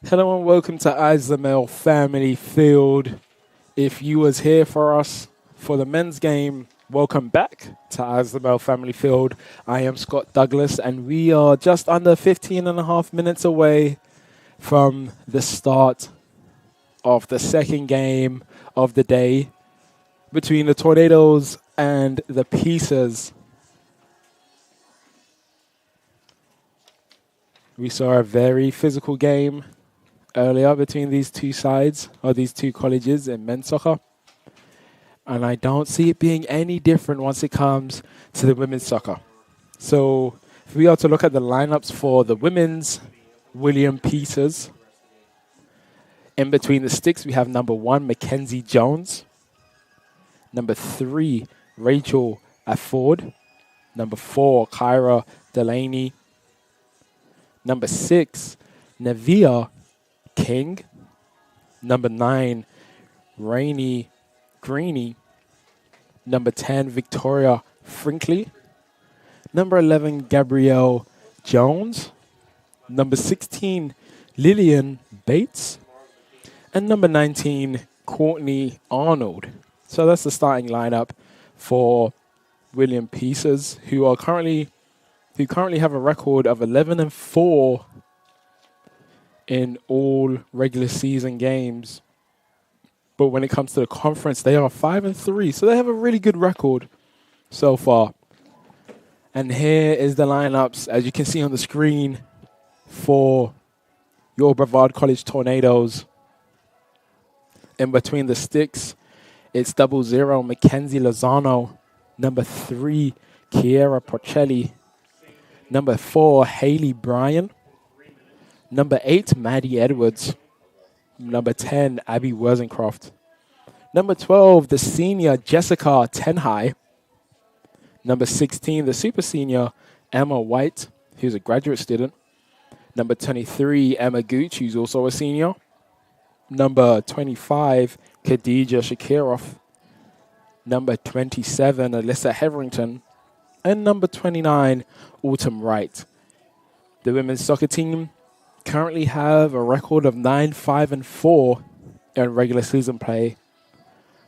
Hello and welcome to Eyes the Male Family Field. If you was here for us for the men's game, welcome back to Eyes the Male Family Field. I am Scott Douglas and we are just under 15 and a half minutes away from the start of the second game of the day between the Tornadoes and the Pieces. We saw a very physical game earlier between these two sides, or these two colleges in men's soccer. And I don't see it being any different once it comes to the women's soccer. So if we are to look at the lineups for the women's, William Peters. In between the sticks, we have number 1, Mackenzie Jones. Number 3, Rachel Afford. Number 4, Kyra Delaney. Number 6, Navia King. Number 9, Rainey Greeny. Number 10, Victoria Frinkley. Number 11, Gabrielle Jones. Number 16, Lillian Bates. And number 19, Courtney Arnold. So that's the starting lineup for William Pieces, who currently have a record of 11-4 in all regular season games. But when it comes to the conference, they are 5-3. So they have a really good record so far. And here is the lineups, as you can see on the screen, for your Brevard College Tornadoes. In between the sticks, it's 00 Mackenzie Lozano. Number 3, Kiera Porcelli. Number 4, Haley Bryan. Number 8, Maddie Edwards. Number 10, Abby Worzencroft. Number 12, the senior Jessica Tenhai. Number 16, the super senior Emma White, who's a graduate student. Number 23, Emma Gooch, who's also a senior. Number 25, Khadija Shakirov. Number 27, Alyssa Heverington. And number 29, Autumn Wright. The women's soccer team currently have a record of 9-5-4 in regular season play.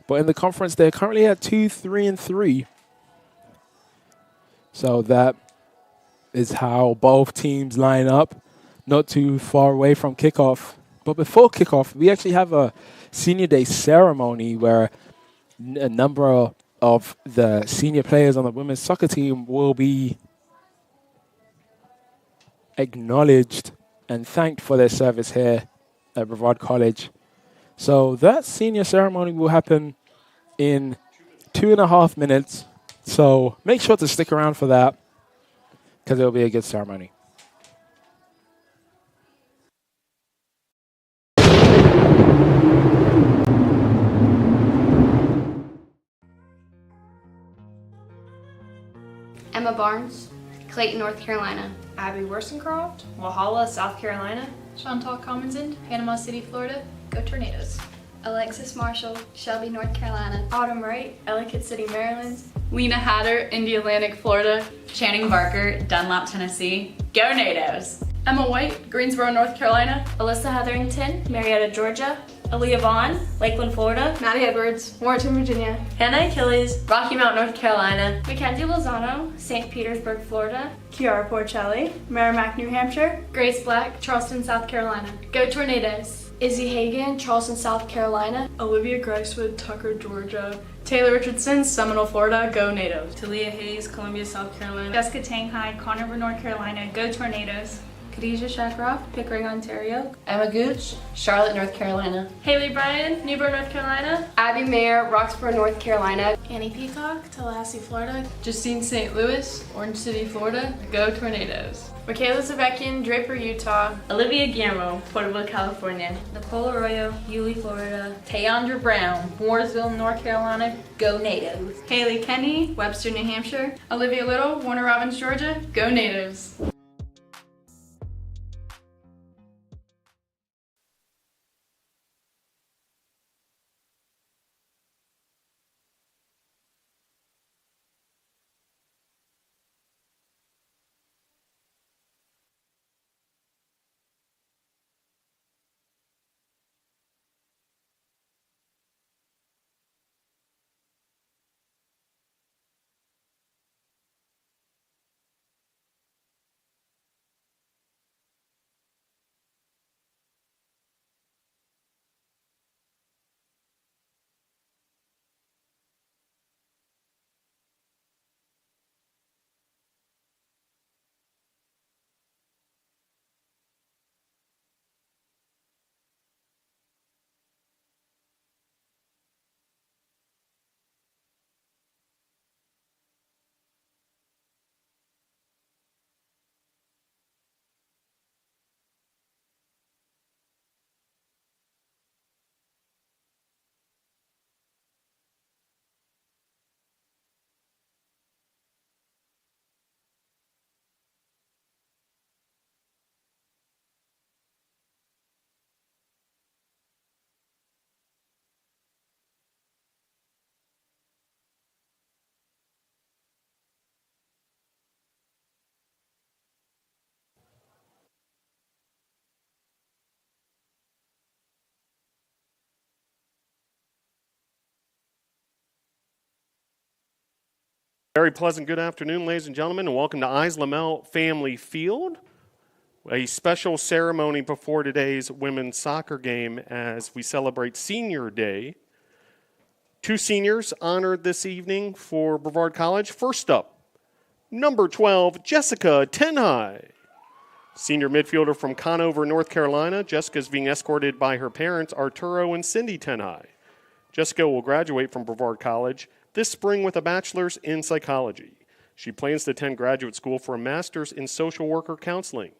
But in the conference, they're currently at 2-3-3. So that is how both teams line up, not too far away from kickoff. But before kickoff, we actually have a senior day ceremony where a number of the senior players on the women's soccer team will be acknowledged and thanked for their service here at Brevard College. So that senior ceremony will happen in 2.5 minutes. So make sure to stick around for that because it'll be a good ceremony. Emma Barnes, Clayton, North Carolina. Abby Worsencroft, Walhalla, South Carolina. Chantal Commonson, Panama City, Florida. Go Tornadoes. Alexis Marshall, Shelby, North Carolina. Autumn Wright, Ellicott City, Maryland. Lena Hatter, Indialantic, Florida. Channing Barker, Dunlap, Tennessee. Go Nados! Emma White, Greensboro, North Carolina. Alyssa Hetherington, Marietta, Georgia. Aaliyah Vaughn, Lakeland, Florida. Maddie Edwards, Warrenton, Virginia. Hannah Achilles, Rocky Mount, North Carolina. Mackenzie Lozano, St. Petersburg, Florida. Kiara Porcelli, Merrimack, New Hampshire. Grace Black, Charleston, South Carolina. Go Tornadoes! Izzy Hagan, Charleston, South Carolina. Olivia Gricewood, Tucker, Georgia. Taylor Richardson, Seminole, Florida. Go Nados! Talia Hayes, Columbia, South Carolina. Jessica Tanghai, Conover, North Carolina. Go Tornadoes. Khadija Shackroff, Pickering, Ontario. Emma Gooch, Charlotte, North Carolina. Haley Bryan, Newburgh, North Carolina. Abby Mayer, Roxborough, North Carolina. Annie Peacock, Tallahassee, Florida. Justine St. Louis, Orange City, Florida. Go Tornadoes! Michaela Zavekian, Draper, Utah. Olivia Guillermo, Porterville, California. Nicole Arroyo, Yulee, Florida. Tayandra Brown, Mooresville, North Carolina. Go Nados! Haley Kenny, Webster, New Hampshire. Olivia Little, Warner Robins, Georgia. Go Nados! Very pleasant good afternoon, ladies and gentlemen, and welcome to Lamel Family Field, a special ceremony before today's women's soccer game as we celebrate Senior Day. Two seniors honored this evening for Brevard College. First up, number 12, Jessica Tenhai. Senior midfielder from Conover, North Carolina. Jessica is being escorted by her parents, Arturo and Cindy Tenhai. Jessica will graduate from Brevard College this spring with a bachelor's in psychology. She plans to attend graduate school for a master's in social worker counseling.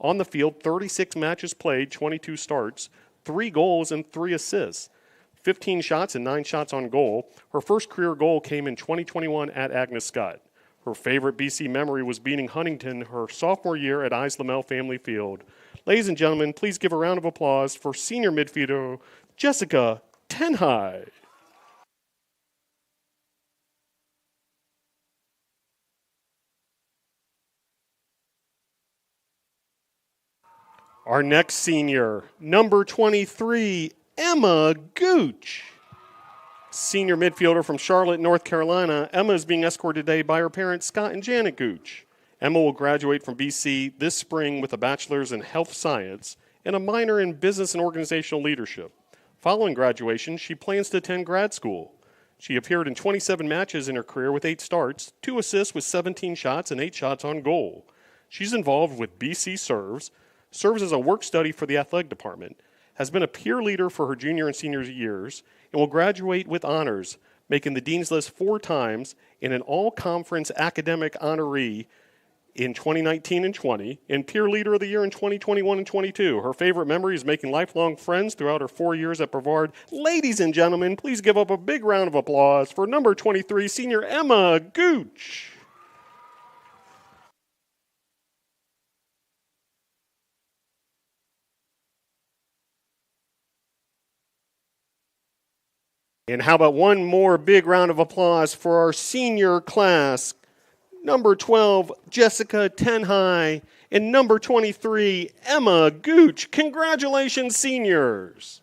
On the field, 36 matches played, 22 starts, 3 goals and 3 assists, 15 shots and 9 shots on goal. Her first career goal came in 2021 at Agnes Scott. Her favorite BC memory was beating Huntington her sophomore year at Lamel Family Field. Ladies and gentlemen, please give a round of applause for senior midfielder Jessica Tenhai. Our next senior, number 23, Emma Gooch. Senior midfielder from Charlotte, North Carolina. Emma is being escorted today by her parents, Scott and Janet Gooch. Emma will graduate from BC this spring with a bachelor's in health science and a minor in business and organizational leadership. Following graduation, she plans to attend grad school. She appeared in 27 matches in her career with 8 starts, 2 assists with 17 shots, and 8 shots on goal. She's involved with BC serves as a work study for the athletic department, has been a peer leader for her junior and senior years, and will graduate with honors, making the Dean's List 4 times and an all-conference academic honoree in 2019 and 20, and peer leader of the year in 2021 and 22. Her favorite memory is making lifelong friends throughout her 4 years at Brevard. Ladies and gentlemen, please give up a big round of applause for number 23, senior Emma Gooch. And how about one more big round of applause for our senior class, number 12, Jessica Tenhai, and number 23, Emma Gooch. Congratulations, seniors.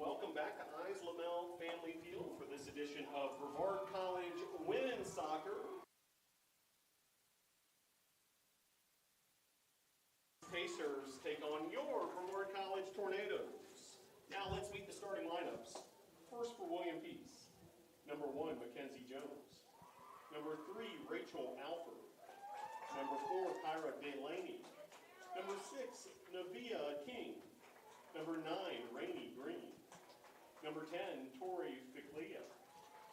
Welcome back to Eyes Lamel Family Field for this edition of Brevard College Women's Soccer. Pacers take on your Brevard College Tornadoes. Now let's meet the starting lineups. First for William Peace. Number 1, Mackenzie Jones. Number 3, Rachel Alford. Number 4, Kyra Delaney. Number 6, Navia King. Number 9, Rainey Green. Number 10, Tori Ficlia.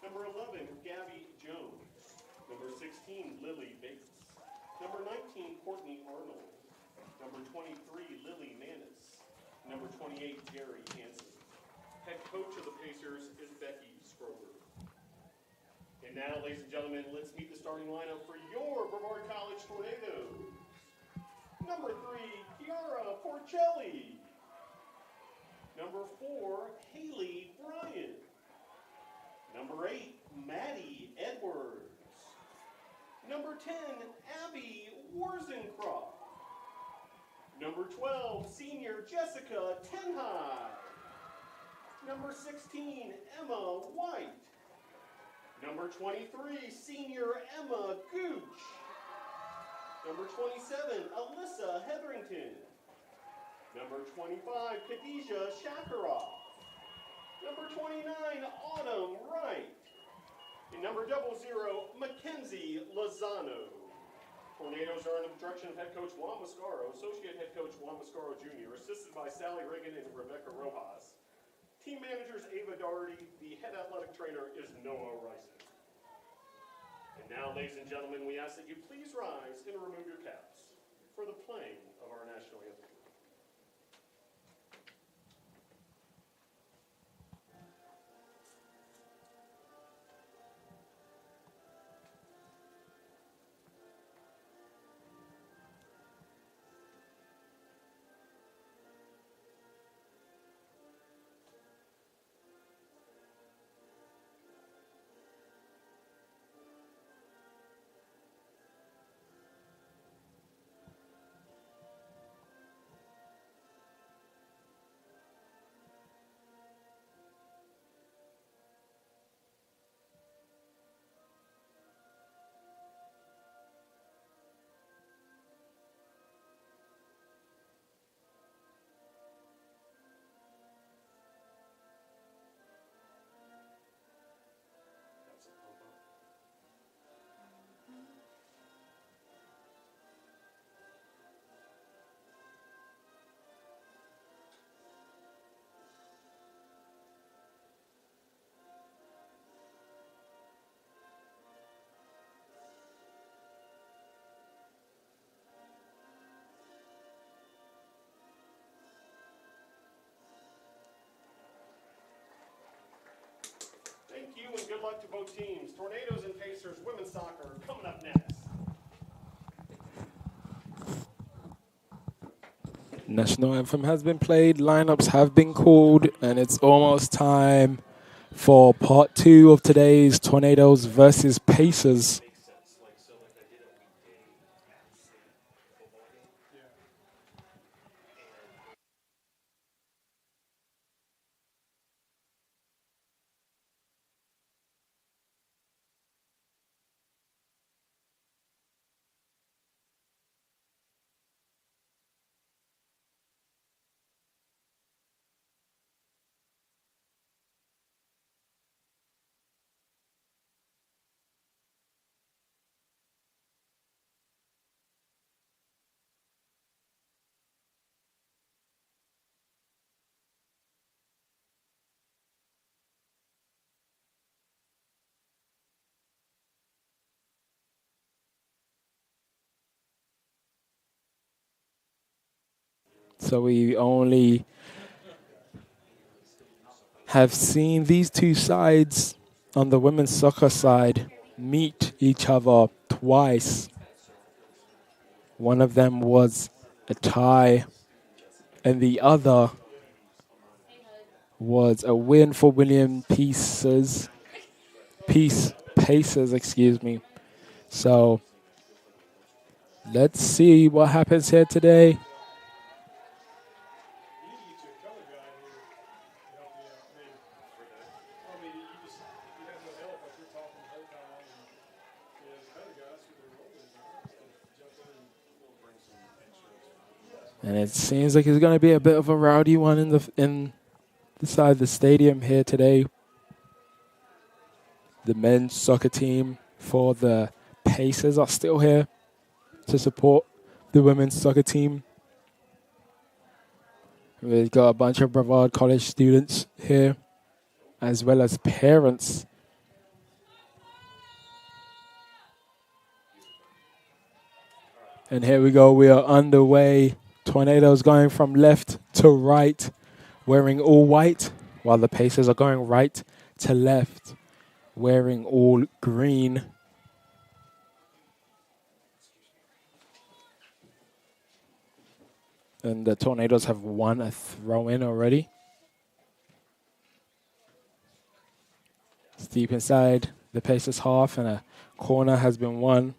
Number 11, Gabby Jones. Number 16, Lily Bates. Number 19, Courtney Arnold. Number 23, Lily Manis. Number 28, Jerry Hansen. Head coach of the Pacers is Becky Schroeder. And now, ladies and gentlemen, let's meet the starting lineup for your Brevard College Tornadoes. Number 3, Chiara Porcelli. Number 4, Haley Bryan. Number 8, Maddie Edwards. Number 10, Abby Warzencroft. Number 12, senior Jessica Tenhai. Number 16, Emma White. Number 23, senior Emma Gooch. Number 27, Alyssa Hetherington. Number 25, Khadijah Shakaroff. Number 29, Autumn Wright. And number 00, Mackenzie Lozano. Tornadoes are under the direction of head coach Juan Mascaro, associate head coach Juan Mascaro Jr., assisted by Sally Reagan and Rebecca Rojas. Team managers Ava Doherty. The head athletic trainer is Noah Ryson. And now, ladies and gentlemen, we ask that you please rise and remove your caps for the playing of our national anthem. Thank you and good luck to both teams. Tornadoes and Pacers women's soccer coming up next. National anthem has been played, lineups have been called, and it's almost time for part 2 of today's Tornadoes versus Pacers. So we only have seen these two sides on the women's soccer side meet each other twice. One of them was a tie, and the other was a win for William Pacers, excuse me. So let's see what happens here today. And it seems like it's going to be a bit of a rowdy one in the side of the stadium here today. The men's soccer team for the Pacers are still here to support the women's soccer team. We've got a bunch of Brevard College students here, as well as parents. And here we go, we are underway. Tornadoes going from left to right, wearing all white, while the Pacers are going right to left, wearing all green. And the Tornadoes have won a throw-in already. It's deep inside the Pacers half, and a corner has been won.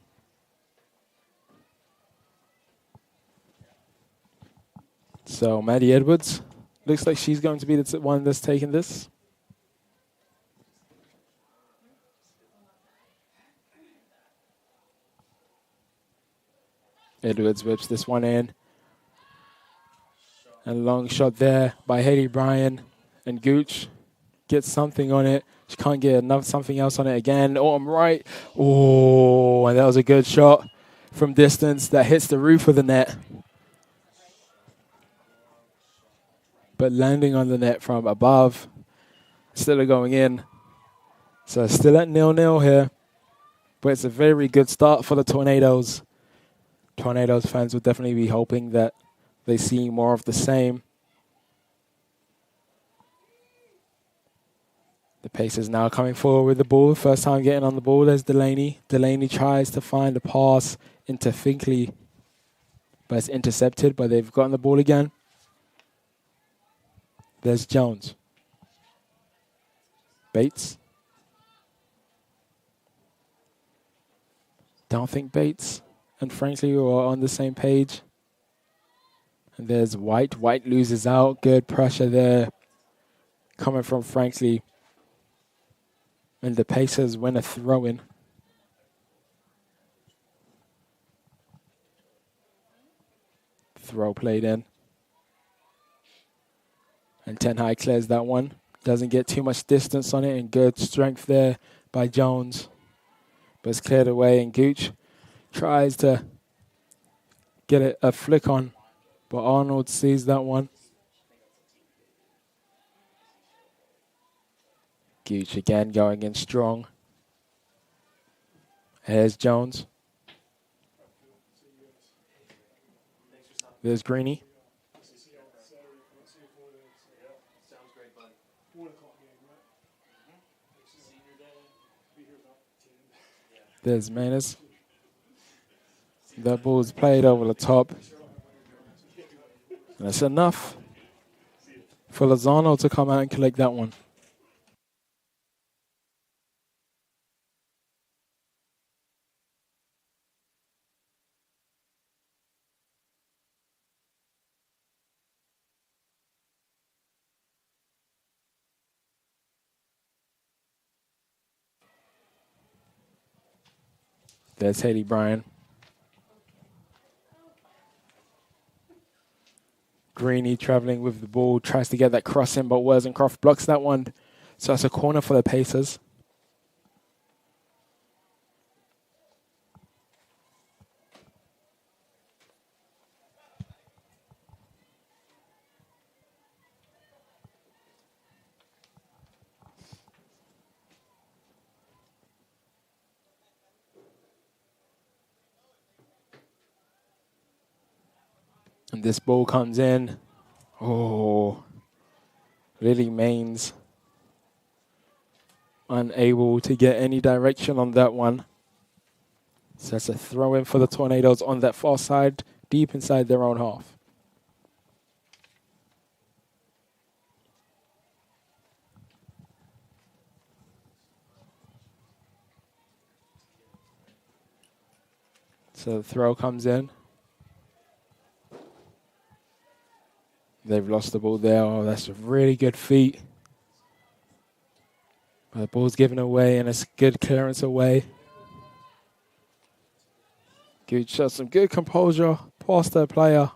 So Maddie Edwards, looks like she's going to be the one that's taking this. Edwards whips this one in. And long shot there by Haley Bryan. And Gooch gets something on it. She can't get something else on it again. Oh, I'm right. Oh, and that was a good shot from distance that hits the roof of the net. But landing on the net from above, still going in. So still at 0-0 here. But it's a very good start for the Tornadoes. Tornadoes fans will definitely be hoping that they see more of the same. The Pacers now coming forward with the ball. First time getting on the ball, there's Delaney. Delaney tries to find a pass into Finkley, but it's intercepted, but they've gotten the ball again. There's Jones. Bates. Don't think Bates and Franklin are on the same page. And there's White. White loses out. Good pressure there coming from Franklin. And the Pacers win a throw-in. Throw played in. And Ten High clears that one. Doesn't get too much distance on it, and good strength there by Jones. But it's cleared away, and Gooch tries to get it a flick on. But Arnold sees that one. Gooch again going in strong. Here's Jones. There's Greeny. There's Manus. That ball's played over the top. And that's enough for Lozano to come out and collect that one. There's Haley Bryan. Greeny traveling with the ball, tries to get that cross in, but Wozencroft blocks that one. So that's a corner for the Pacers. And this ball comes in. Oh, Lily Maines unable to get any direction on that one. So that's a throw in for the Tornadoes on that far side, deep inside their own half. So the throw comes in. They've lost the ball there. Oh, that's a really good feat. But the ball's given away, and it's good clearance away. Good shot, some good composure past their player.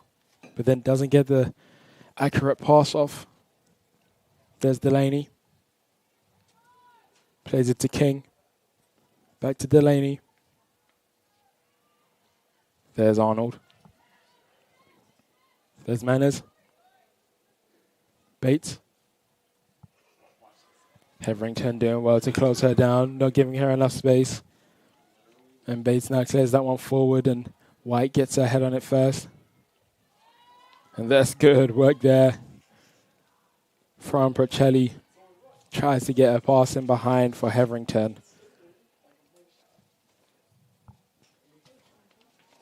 but then doesn't get the accurate pass off. There's Delaney. Plays it to King. Back to Delaney. There's Arnold. There's Manners. Bates. Heverington doing well to close her down, not giving her enough space. And Bates now clears that one forward, and White gets her head on it first. And that's good work there from Procelli. Tries to get a pass in behind for Heverington.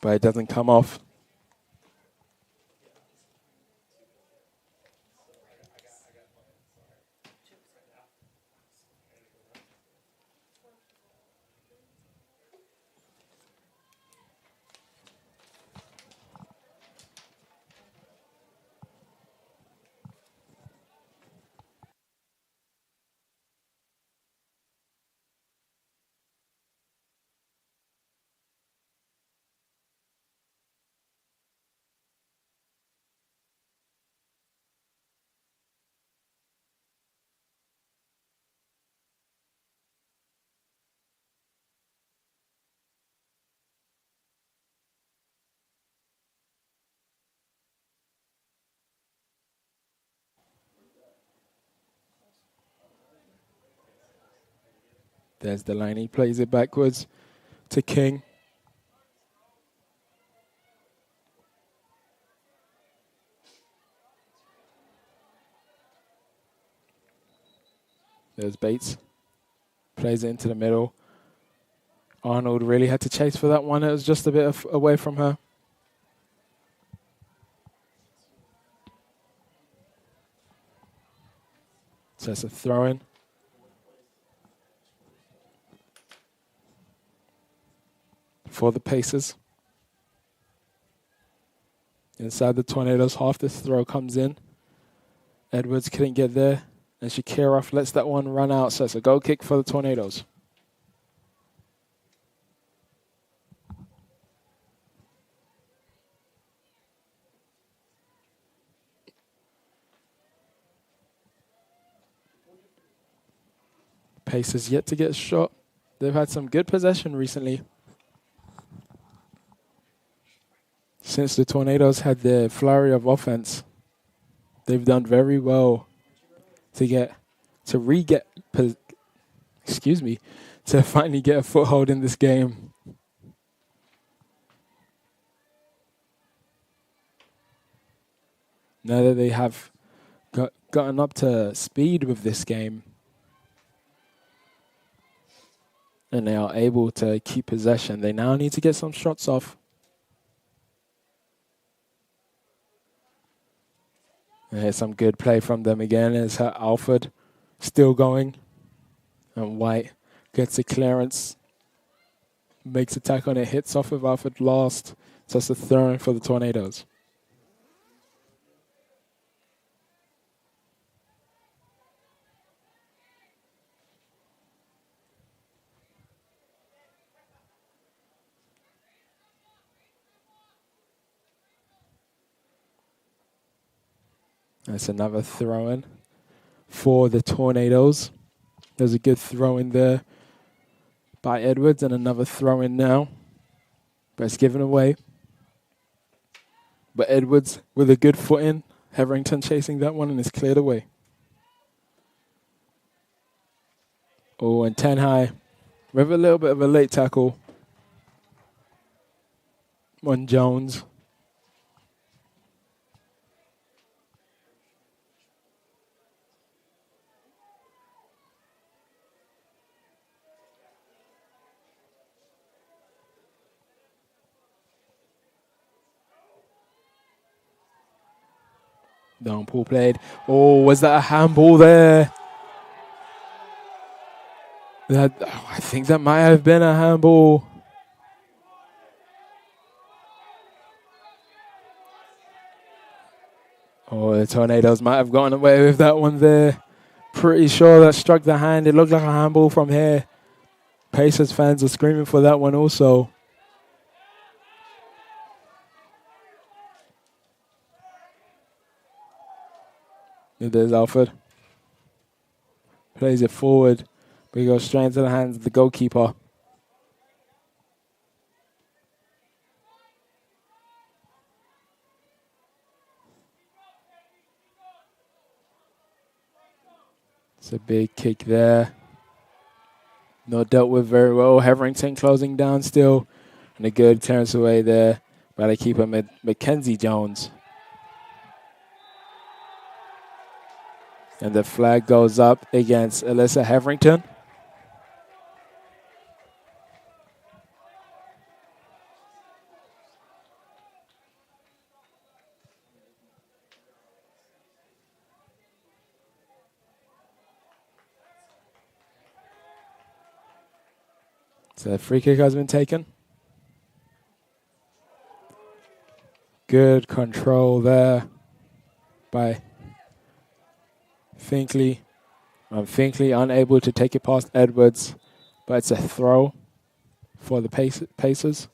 But it doesn't come off. There's Delaney, plays it backwards to King. There's Bates, plays it into the middle. Arnold really had to chase for that one. It was just a bit away from her. So it's a throw-in. For the Pacers. Inside the Tornadoes half, this throw comes in. Edwards couldn't get there, and Shakirov lets that one run out, so it's a goal kick for the Tornadoes. Pacers yet to get a shot. They've had some good possession recently. Since the Tornadoes had their flurry of offense, they've done very well to finally get a foothold in this game. Now that they have gotten up to speed with this game, and they are able to keep possession, they now need to get some shots off. And here's some good play from them again. It's Alford still going. And White gets a clearance. Makes a tackle on it. Hits off of Alford last. So it's a throw-in for the Tornadoes. That's another throw-in for the Tornadoes. There's a good throw-in there by Edwards and another throw-in now. But it's given away. But Edwards with a good foot in. Heverington chasing that one and it's cleared away. Oh, and 10 high with a little bit of a late tackle on Jones. Down Paul played. Oh, was that a handball there? I think that might have been a handball. Oh, the Tornadoes might have gotten away with that one there. Pretty sure that struck the hand. It looked like a handball from here. Pacers fans are screaming for that one also. There's Alfred. Plays it forward, but he goes straight into the hands of the goalkeeper. It's a big kick there. Not dealt with very well. Heverington closing down still. And a good clearance away there by the keeper, Mackenzie Jones. And the flag goes up against Alyssa Heverington. So the free kick has been taken. Good control there by Finkley. Finkley unable to take it past Edwards, but it's a throw for the Pacers.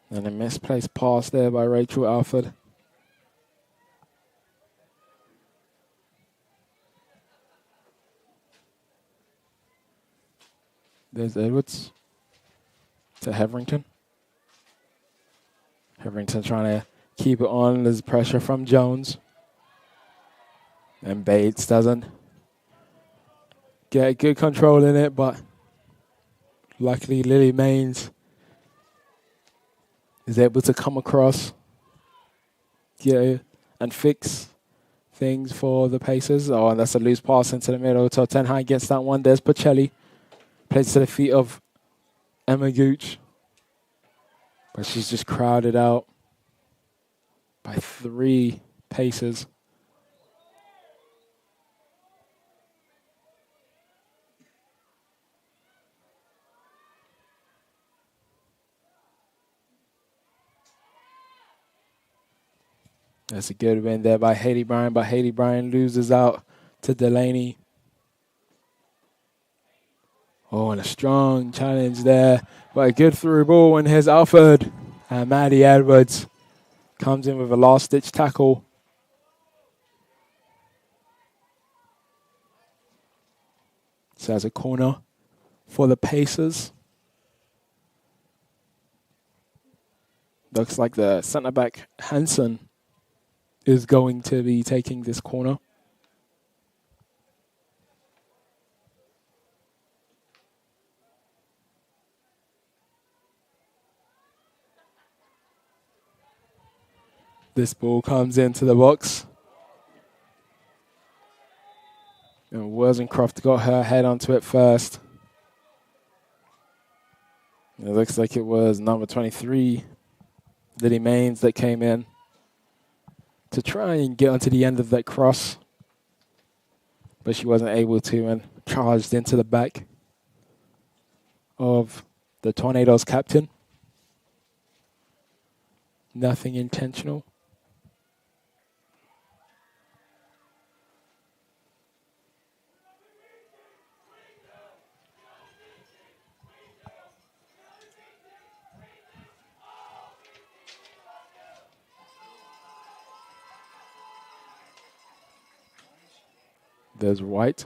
And a misplaced pass there by Rachel Alford. There's Edwards to Heverington. Heverington trying to keep it on. There's pressure from Jones. And Bates doesn't get good control in it, but luckily Lily Maines is able to come across and fix things for the Pacers. Oh, and that's a loose pass into the middle. Tottenham gets that one. There's Pacelli. Plays to the feet of Emma Gooch. But she's just crowded out by 3 Pacers. That's a good win there by Hailey Bryan, but Hailey Bryan loses out to Delaney. Oh, and a strong challenge there. But a good through ball, and here's Alford. And Maddie Edwards comes in with a last-ditch tackle. So that's a corner for the Pacers. Looks like the centre-back Hansen is going to be taking this corner. This ball comes into the box. And Wozencroft got her head onto it first. It looks like it was number 23, Lily Maines, that came in to try and get onto the end of that cross. But she wasn't able to and charged into the back of the Tornadoes captain. Nothing intentional. There's White.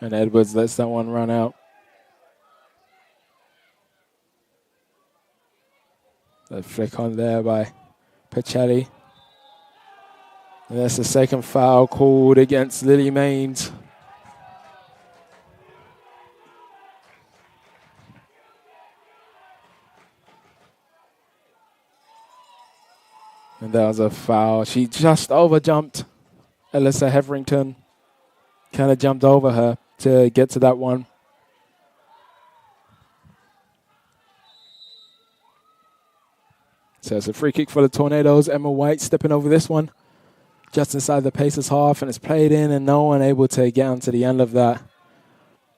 And Edwards lets that one run out. That flick on there by Pacelli. And that's the second foul called against Lily Maines. And that was a foul. She just overjumped Alyssa Heverington. Kind of jumped over her to get to that one. So it's a free kick for the Tornadoes. Emma White stepping over this one. Just inside the Pacers half, and it's played in, and no one able to get onto the end of that.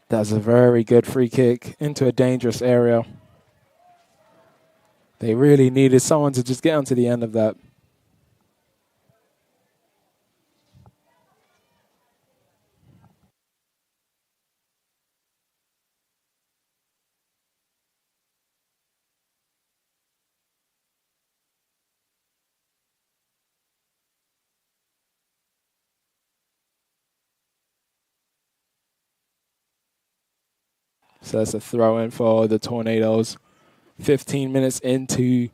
That's a very good free kick into a dangerous area. They really needed someone to just get onto the end of that. So that's a throw in for the Tornadoes. 15 minutes into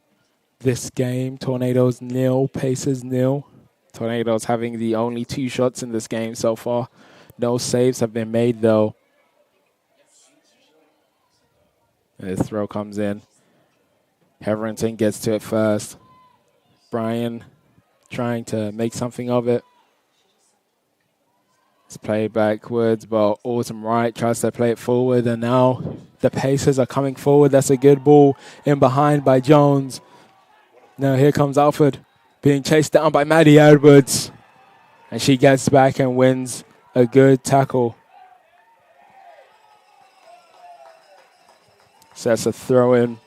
this game. Tornadoes 0, Pacers 0. Tornadoes having the only 2 shots in this game so far. No saves have been made though. And the throw comes in. Heverington gets to it first. Brian trying to make something of it. It's played backwards, but Autumn Wright tries to play it forward, and now the Pacers are coming forward. That's a good ball in behind by Jones. Now here comes Alford being chased down by Maddie Edwards, and she gets back and wins a good tackle. So that's a throw in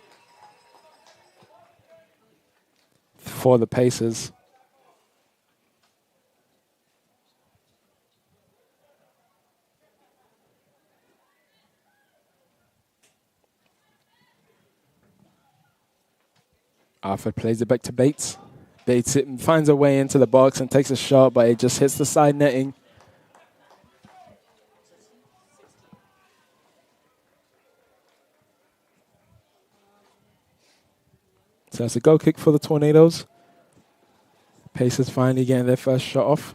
for the Pacers. Alford plays it back to Bates. Bates finds a way into the box and takes a shot, but it just hits the side netting. So it's a goal kick for the Tornadoes. Pacers finally getting their first shot off.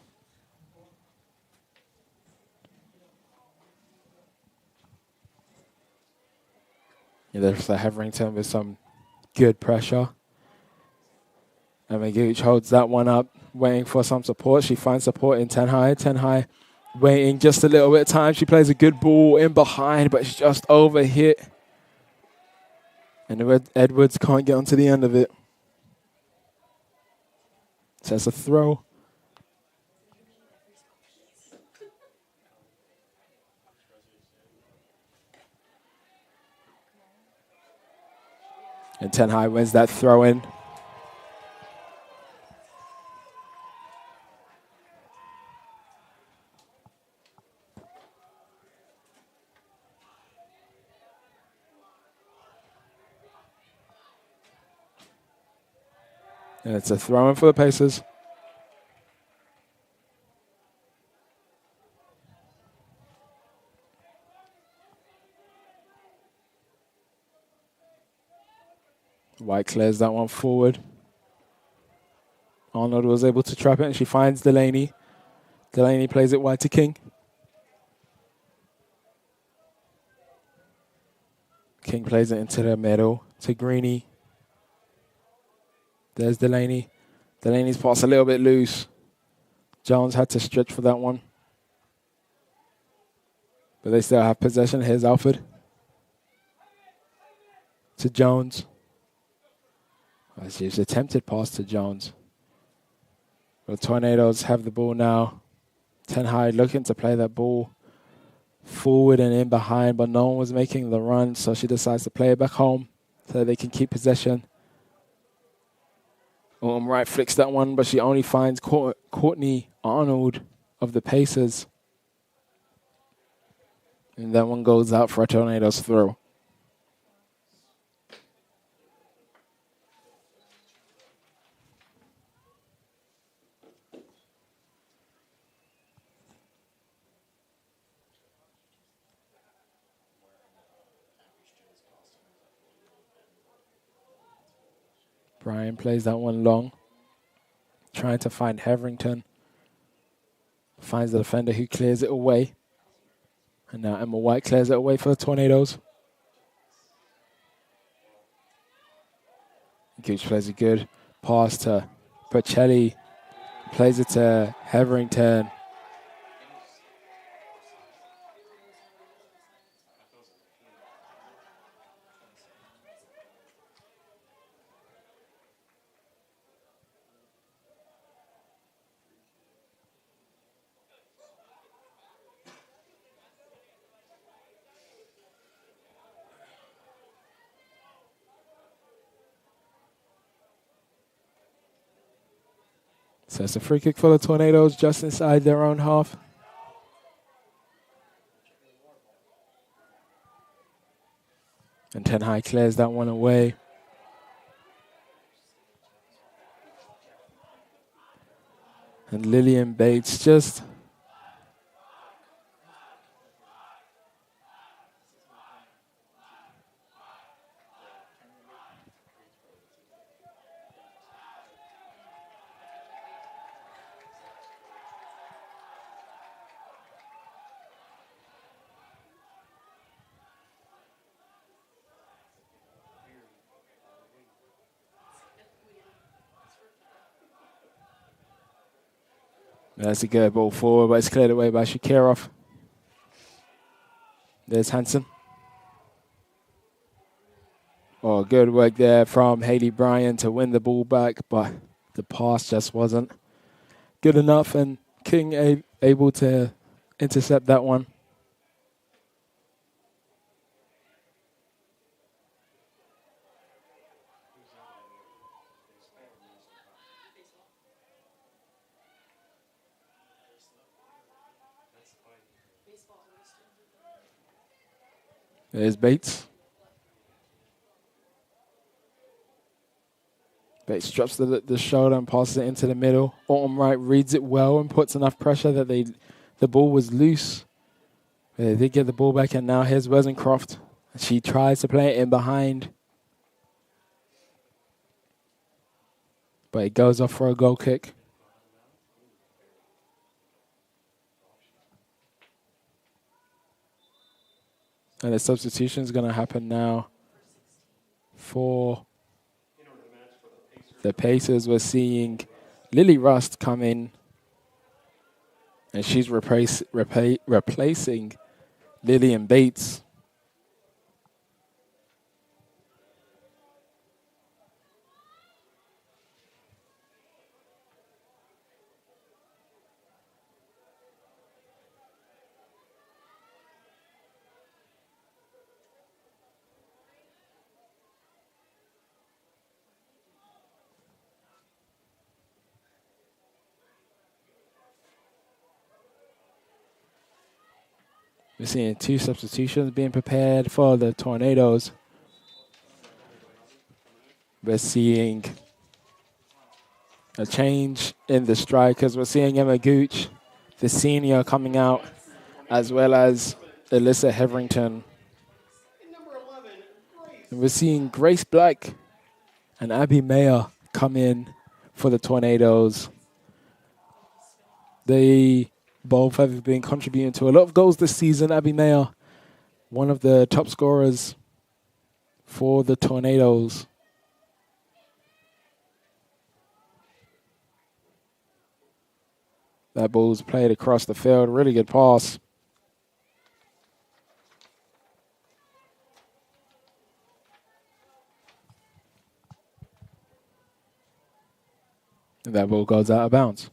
Yeah, there's the Heverington with some good pressure. And McGooch holds that one up, waiting for some support. She finds support in Ten High. Ten High waiting just a little bit of time. She plays a good ball in behind, but it's just overhit. And Edwards can't get onto the end of it. So it's a throw. And Ten High wins that throw in. And it's a throw in for the Pacers. White clears that one forward. Arnold was able to trap it, and she finds Delaney. Delaney plays it wide to King. King plays it into the middle to Greeny. There's Delaney. Delaney's pass a little bit loose. Jones had to stretch for that one. But they still have possession. Here's Alford. To Jones. It's attempted pass to Jones. The Tornadoes have the ball now. Ten High looking to play that ball forward and in behind, but no one was making the run, so she decides to play it back home so they can keep possession. Wright flicks that one, but she only finds Courtney Arnold of the Pacers. And that one goes out for a Tornadoes throw. Brian plays that one long, trying to find Heverington. Finds the defender who clears it away. And now Emma White clears it away for the Tornadoes. Gooch plays a good pass to Pacelli. Plays it to Heverington. So it's a free kick for the Tornadoes just inside their own half. And Ten High clears that one away. And Lillian Bates That's a good ball forward, but it's cleared away by Shakirov. There's Hansen. Oh, good work there from Haley Bryan to win the ball back, but the pass just wasn't good enough, and King able to intercept that one. There's Bates. Bates drops the shoulder and passes it into the middle. Autumn Wright reads it well and puts enough pressure that the ball was loose. They did get the ball back, and now here's Rosencroft. She tries to play it in behind, but it goes off for a goal kick. And the substitution is going to happen now for the Pacers. We're seeing Lily Rust come in, and she's replacing Lillian Bates. We're seeing 2 substitutions being prepared for the Tornadoes. We're seeing a change in the strikers. We're seeing Emma Gooch, the senior, coming out, as well as Alyssa Heverington. And we're seeing Grace Black and Abby Mayer come in for the Tornadoes. They both have been contributing to a lot of goals this season. Abby Mayer, one of the top scorers for the Tornadoes. That ball's played across the field. Really good pass. And that ball goes out of bounds.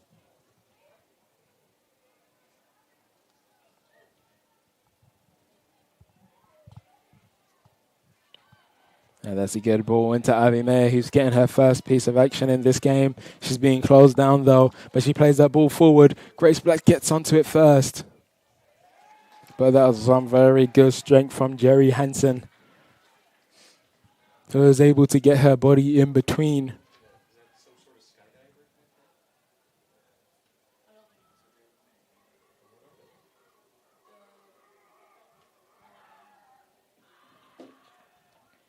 And that's a good ball into Abby Mayer, who's getting her first piece of action in this game. She's being closed down, though, but she plays that ball forward. Grace Black gets onto it first. But that was some very good strength from Jerry Hansen, who was able to get her body in between.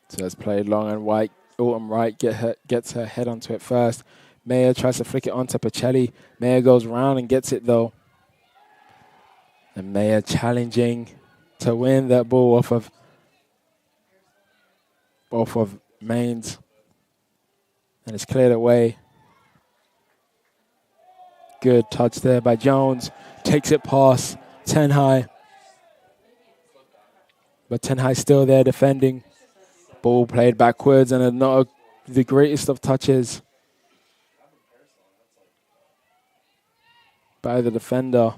So it's played long and White. Autumn Wright gets her head onto it first. Mayer tries to flick it onto Pacelli. Mayer goes round and gets it, though. And Mayer challenging to win that ball off of Mains. And it's cleared away. Good touch there by Jones. Takes it past Tenhai. But Tenhai still there defending. Ball played backwards and not the greatest of touches by the defender.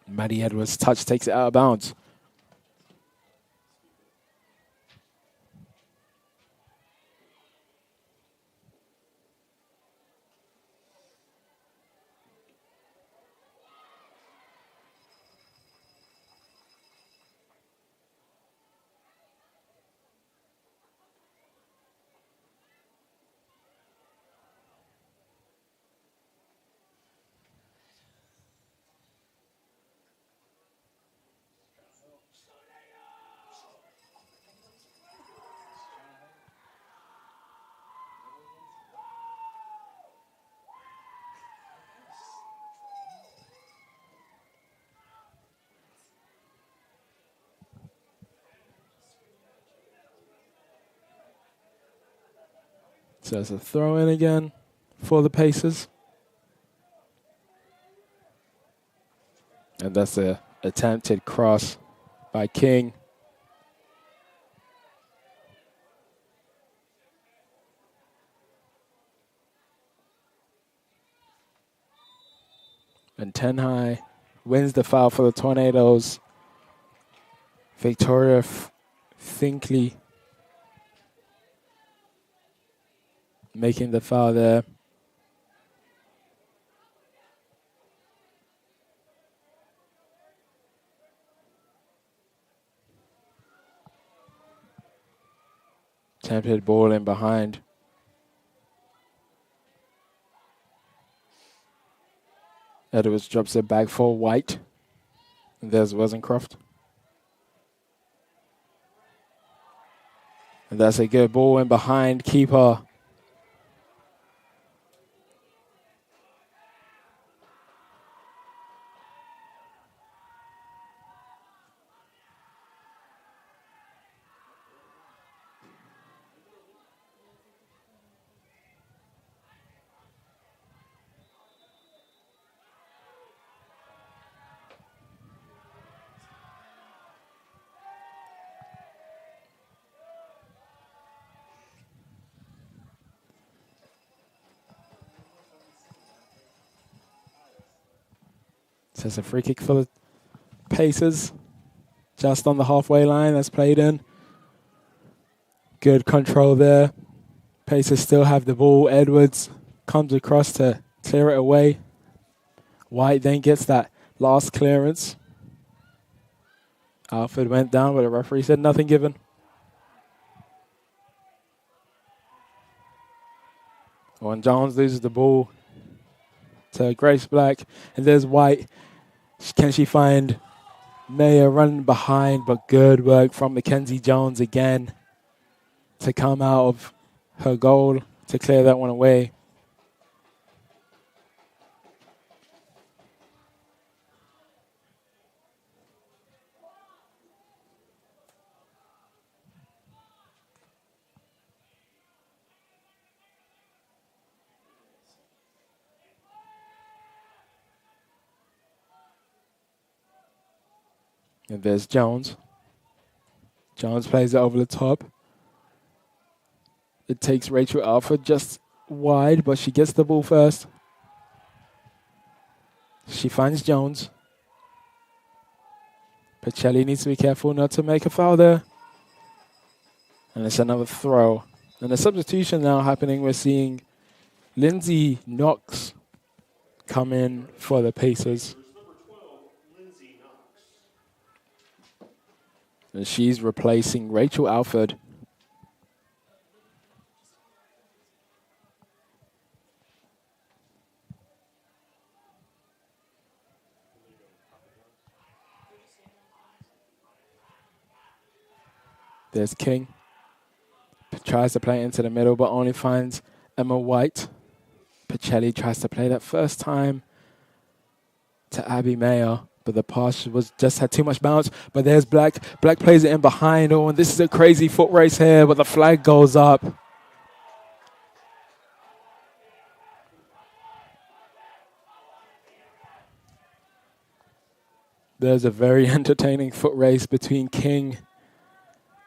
Maddie Edwards' touch takes it out of bounds. So it's a throw in again for the Pacers. And that's a attempted cross by King. And 10 high wins the foul for the Tornadoes. Victoria Finkley making the foul there. Attempted ball in behind. Edwards drops it back for White. And there's Wesencroft. And that's a good ball in behind. Keeper. So it's a free kick for the Pacers. Just on the halfway line. That's played in. Good control there. Pacers still have the ball. Edwards comes across to clear it away. White then gets that last clearance. Alford went down, but the referee said nothing given. When Jones loses the ball to Grace Black, and there's White. Can she find Mayer running behind, but good work from Mackenzie Jones again to come out of her goal to clear that one away. And there's Jones. Jones plays it over the top. It takes Rachel Alford just wide, but she gets the ball first. She finds Jones. Pacelli needs to be careful not to make a foul there. And it's another throw. And a substitution now happening. We're seeing Lindsay Knox come in for the Pacers. And she's replacing Rachel Alford. There's King. Tries to play into the middle, but only finds Emma White. Pacelli tries to play that first time to Abby Mayer. But the pass had too much bounce. But there's Black. Black plays it in behind. Oh, and this is a crazy foot race here, but the flag goes up. There's a very entertaining foot race between King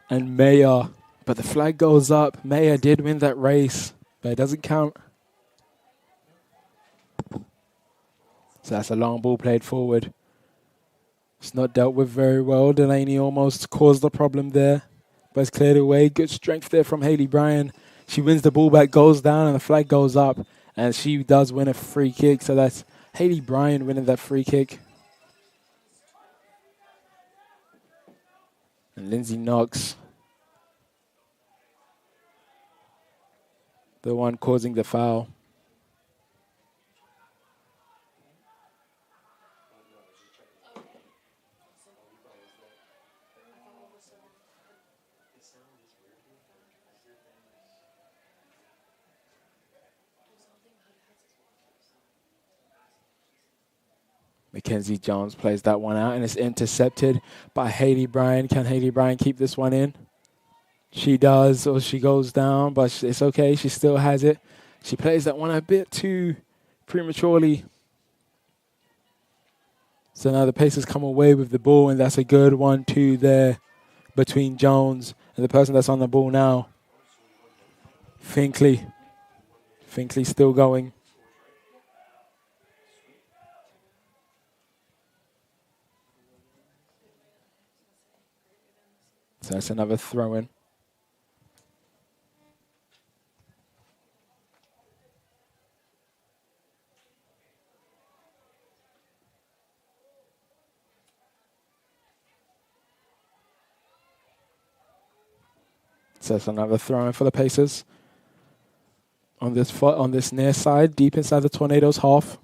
and Mayer. But the flag goes up. Mayer did win that race, but it doesn't count. So that's a long ball played forward. It's not dealt with very well. Delaney almost caused the problem there, but it's cleared away. Good strength there from Haley Bryan. She wins the ball back, goes down, and the flag goes up. And she does win a free kick. So that's Haley Bryan winning that free kick. And Lindsay Knox, the one causing the foul. Mackenzie Jones plays that one out, and it's intercepted by Haley Bryan. Can Haley Bryan keep this one in? She does, or she goes down, but it's okay. She still has it. She plays that one a bit too prematurely. So now the Pacers come away with the ball, and that's a good 1-2 there between Jones and the person that's on the ball now. Finkley. Finkley still going. So that's another throw in. So that's another throw in for the Pacers. On this near side, deep inside the Tornadoes' half.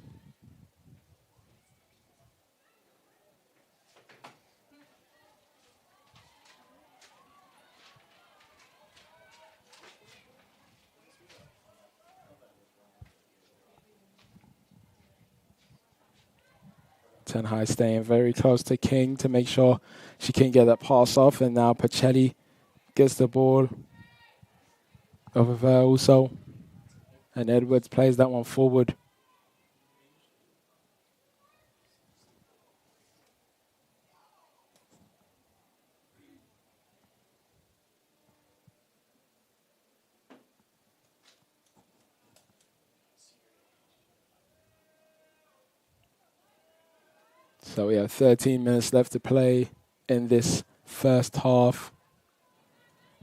Ten High staying very close to King to make sure she can get that pass off. And now Pacelli gets the ball over there also. And Edwards plays that one forward. So we have 13 minutes left to play in this first half.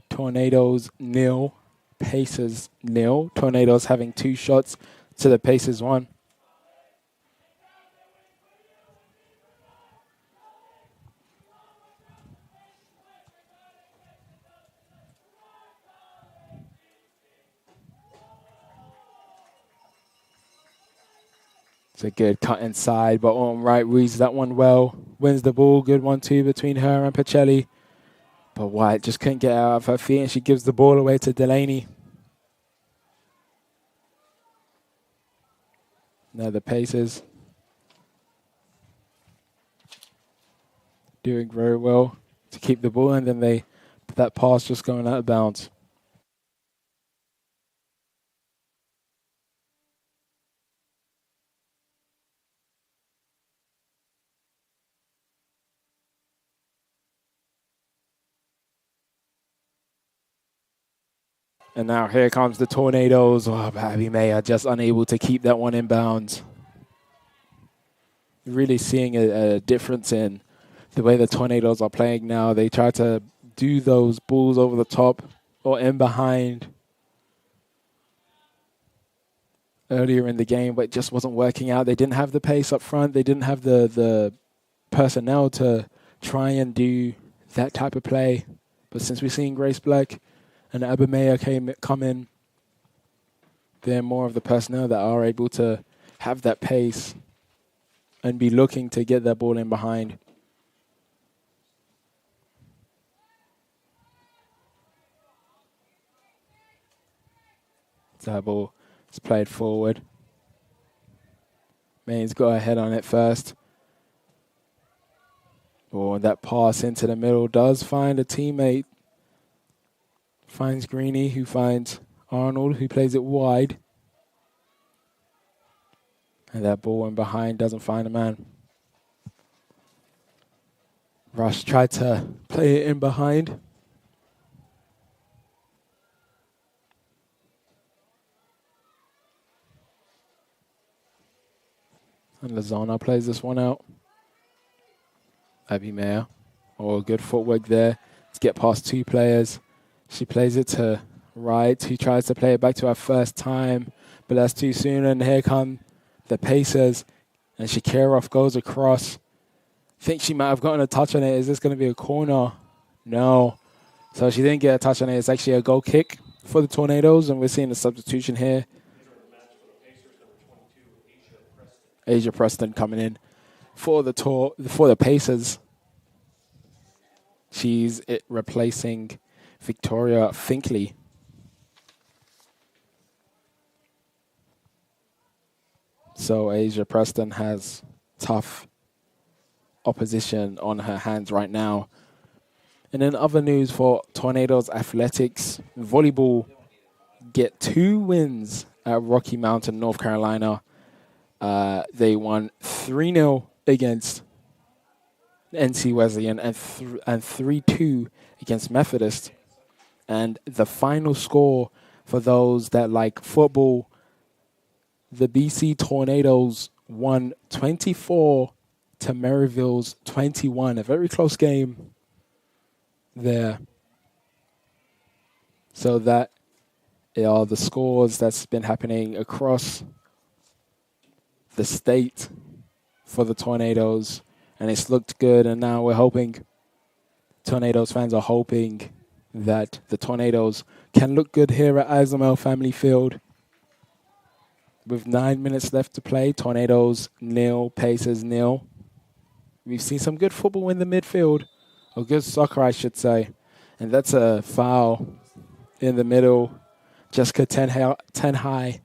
Tornadoes 0, Pacers 0. Tornadoes having 2 shots to the Pacers 1. It's a good cut inside, but on right reads that one well. Wins the ball. Good 1-2 between her and Pacelli. But White just couldn't get out of her feet, and she gives the ball away to Delaney. Now the Pacers doing very well to keep the ball, and then that pass just going out of bounds. And now here comes the Tornadoes. Oh, Abby May are just unable to keep that one in bounds. Really seeing a difference in the way the Tornadoes are playing now. They try to do those balls over the top or in behind earlier in the game, but it just wasn't working out. They didn't have the pace up front. They didn't have the personnel to try and do that type of play. But since we're seeing Grace Black and Abimea come in, they're more of the personnel that are able to have that pace and be looking to get that ball in behind. So that ball is played forward. Maine's got a head on it first. Oh, that pass into the middle does find a teammate. Finds Greeny, who finds Arnold, who plays it wide. And that ball in behind doesn't find a man. Rush tried to play it in behind. And Lozano plays this one out. Abby Mayer. Oh, good footwork there to get past 2 players. She plays it to Wright, who tries to play it back to her first time, but that's too soon. And here come the Pacers, and Shakirov goes across. Think she might have gotten a touch on it. Is this going to be a corner? No. So she didn't get a touch on it. It's actually a goal kick for the Tornadoes, and we're seeing a substitution here. Asia Preston coming in for the Pacers. She's replacing Victoria Finkley. So Asia Preston has tough opposition on her hands right now. And in other news for Tornadoes Athletics, volleyball get 2 wins at Rocky Mountain, North Carolina. They won 3-0 against NC Wesleyan and 3-2 against Methodist. And the final score for those that like football, the BC Tornadoes won 24 to Maryville's 21. A very close game there. So that are the scores that's been happening across the state for the Tornadoes. And it's looked good, and now we're hoping, Tornadoes fans are hoping that the Tornadoes can look good here at Islamel Family Field. With 9 minutes left to play, Tornadoes 0, Pacers 0. We've seen some good football in the midfield, or good soccer, I should say. And that's a foul in the middle. Jessica Tenhai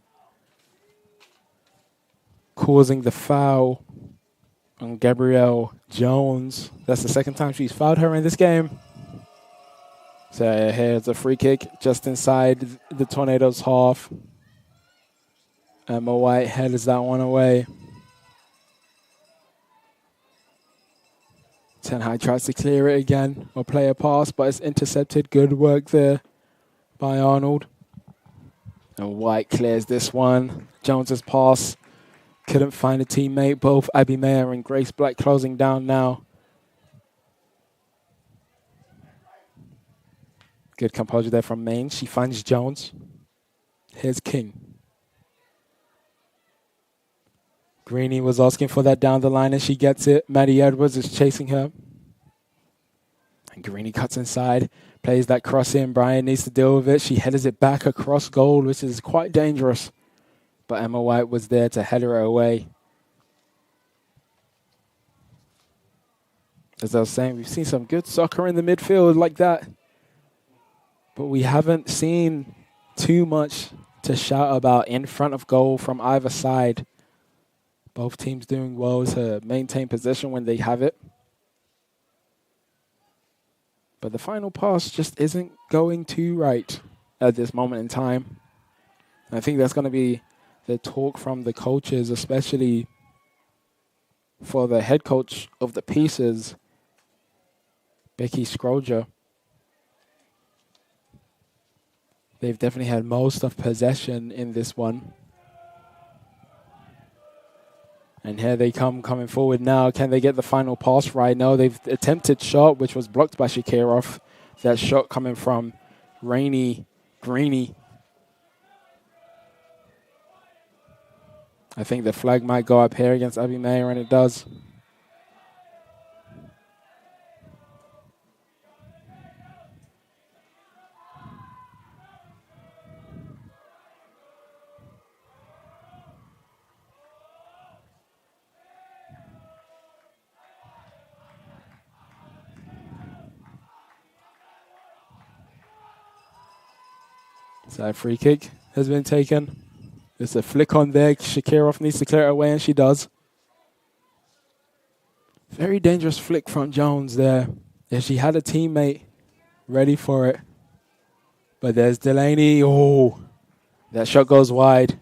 causing the foul on Gabrielle Jones. That's the second time she's fouled her in this game. So here's a free kick just inside the Tornadoes' half. Emma White headers that one away. Tenhai tries to clear it again or play a pass, but it's intercepted. Good work there by Arnold. And White clears this one. Jones's pass couldn't find a teammate. Both Abby Mayer and Grace Black closing down now. Good composure there from Maine. She finds Jones. Here's King. Greeny was asking for that down the line, and she gets it. Maddie Edwards is chasing her. And Greeny cuts inside, plays that cross in. Brian needs to deal with it. She headers it back across goal, which is quite dangerous. But Emma White was there to header her away. As I was saying, we've seen some good soccer in the midfield like that. But we haven't seen too much to shout about in front of goal from either side. Both teams doing well to maintain possession when they have it. But the final pass just isn't going too right at this moment in time. And I think that's going to be the talk from the coaches, especially for the head coach of the Pieces, Becky Scroger. They've definitely had most of possession in this one. And here they coming forward now. Can they get the final pass right? No, they've attempted shot, which was blocked by Shakirov. That shot coming from Greeny. I think the flag might go up here against Abby Mayer, and it does. So a free kick has been taken. There's a flick on there. Shakirov needs to clear it away, and she does. Very dangerous flick from Jones there. Yeah, she had a teammate ready for it. But there's Delaney. Oh, that shot goes wide.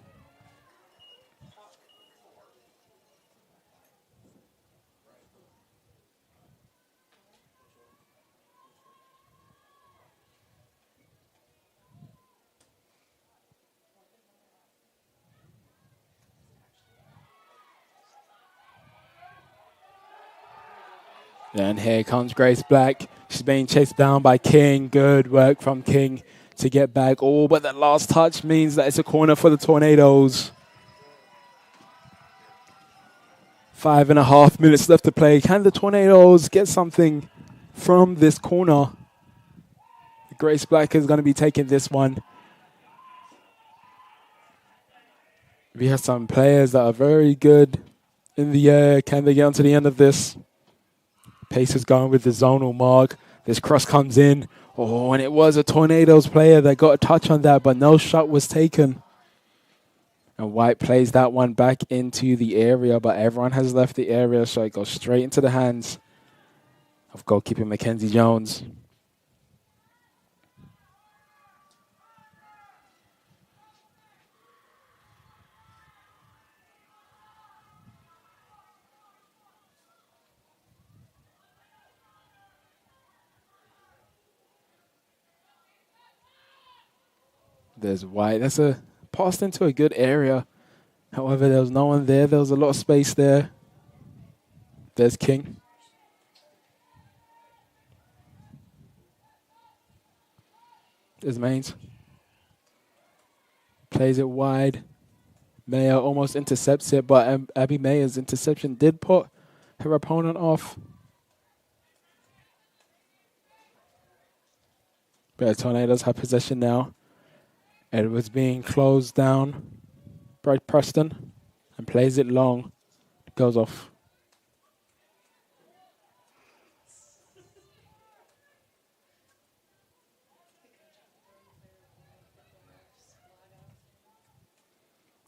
And here comes Grace Black. She's being chased down by King. Good work from King to get back. Oh, but that last touch means that it's a corner for the Tornadoes. 5.5 minutes left to play. Can the Tornadoes get something from this corner? Grace Black is going to be taking this one. We have some players that are very good in the air. Can they get onto the end of this? Pace is going with the zonal mark. This cross comes in. Oh, and it was a Tornadoes player that got a touch on that, but no shot was taken. And White plays that one back into the area, but everyone has left the area, so it goes straight into the hands of goalkeeper Mackenzie Jones. There's White. That's a passed into a good area. However, there was no one there. There was a lot of space there. There's King. There's Mains. Plays it wide. Mayer almost intercepts it, but Abby Mayer's interception did put her opponent off. But Tornadoes have possession now. Edwards being closed down by Preston and plays it long. Goes off.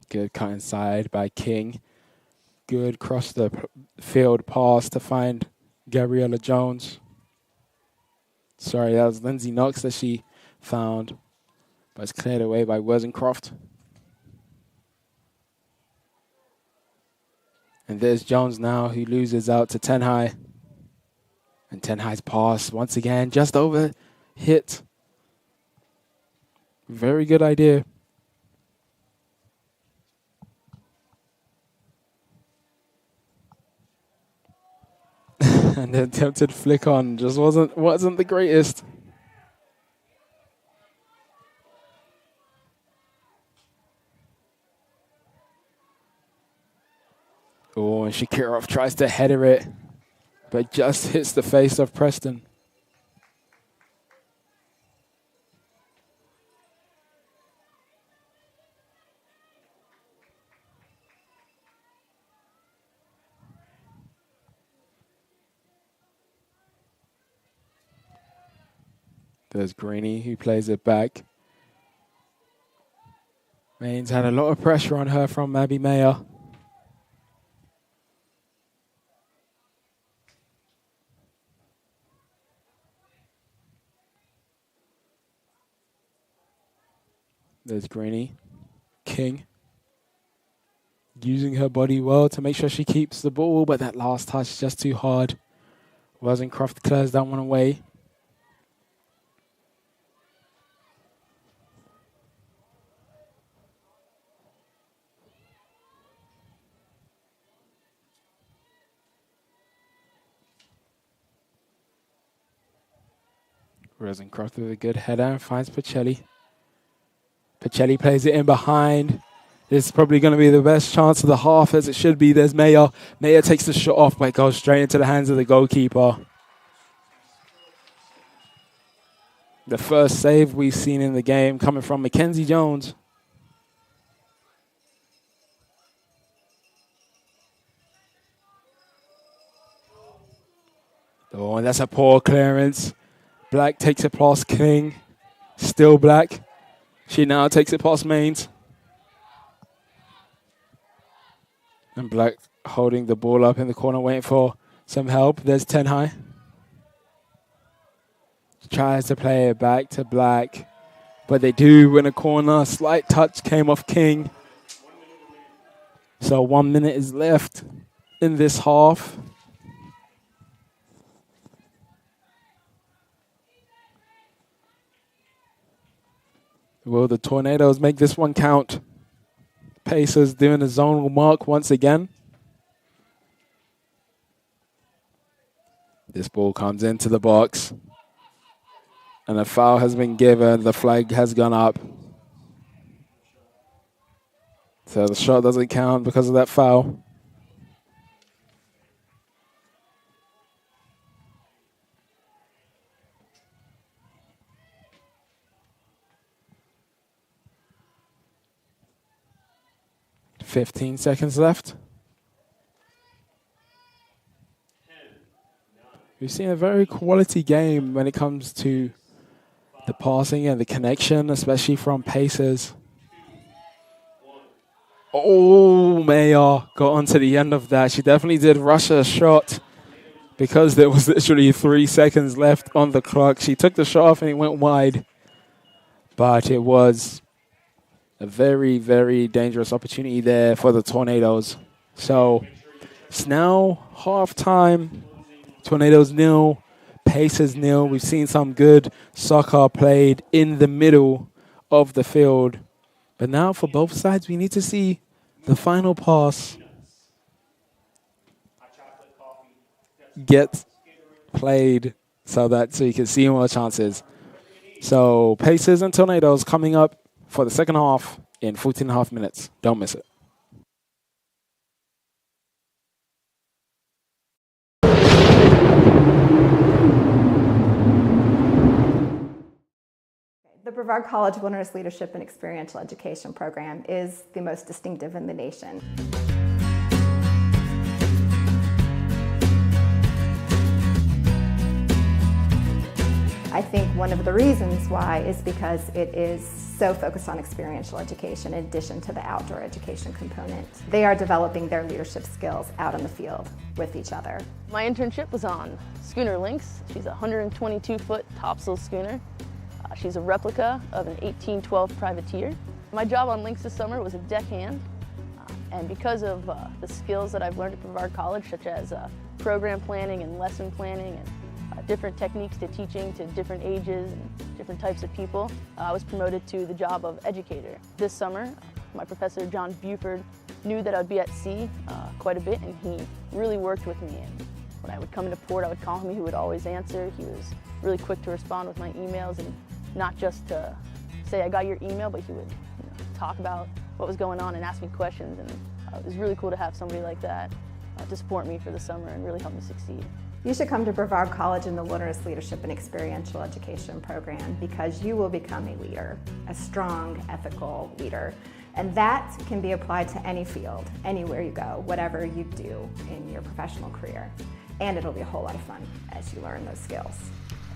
Good cut inside by King. Good cross the field pass to find Gabriella Jones. Sorry, that was Lindsay Knox that she found. But it's cleared away by Wozencroft. And there's Jones now, who loses out to Ten High. And Ten High's pass, once again, just over hit. Very good idea. And the attempted flick on just wasn't the greatest. Oh, and Shakirov tries to header it, but just hits the face of Preston. There's Greeny, who plays it back. Mains had a lot of pressure on her from Abby Mayer. There's Greeny. King. Using her body well to make sure she keeps the ball, but that last touch is just too hard. Wozencroft clears that one away. Wozencroft with a good header and finds Pacelli. Pacelli plays it in behind. This is probably going to be the best chance of the half, as it should be. There's Mayer. Mayer takes the shot off, but it goes straight into the hands of the goalkeeper. The first save we've seen in the game coming from Mackenzie Jones. Oh, and that's a poor clearance. Black takes it past King. Still Black. She now takes it past Mains. And Black holding the ball up in the corner, waiting for some help. There's Ten High. Tries to play it back to Black. But they do win a corner. Slight touch came off King. So 1 minute is left in this half. Will the Tornadoes make this one count? Pacers doing a zonal mark once again. This ball comes into the box. And a foul has been given. The flag has gone up. So the shot doesn't count because of that foul. $15 left. We've seen a very quality game when it comes to the passing and the connection, especially from Pacers. Oh, Mayer got onto the end of that. She definitely did rush a shot because there was literally 3 seconds left on the clock. She took the shot off and it went wide. But it was a very, very dangerous opportunity there for the Tornadoes. So it's now halftime. Tornadoes 0, Pacers 0. We've seen some good soccer played in the middle of the field. But now for both sides, we need to see the final pass get played so you can see more chances. So Pacers and Tornadoes coming up for the second half in 14.5 minutes. Don't miss it. The Brevard College Wilderness Leadership and Experiential Education program is the most distinctive in the nation. I think one of the reasons why is because it is so focused on experiential education in addition to the outdoor education component. They are developing their leadership skills out in the field with each other. My internship was on schooner Lynx. She's a 122-foot topsail schooner. She's a replica of an 1812 privateer. My job on Lynx this summer was a deckhand, and because of the skills that I've learned at Brevard College, such as program planning and lesson planning and different techniques to teaching to different ages and different types of people, I was promoted to the job of educator. This summer, my professor, John Buford, knew that I'd be at sea quite a bit, and he really worked with me. And when I would come into port, I would call him. He would always answer. He was really quick to respond with my emails, and not just to say I got your email, but he would talk about what was going on and ask me questions. And it was really cool to have somebody like that to support me for the summer and really help me succeed. You should come to Brevard College in the Wilderness Leadership and Experiential Education program because you will become a leader, a strong, ethical leader. And that can be applied to any field, anywhere you go, whatever you do in your professional career. And it'll be a whole lot of fun as you learn those skills.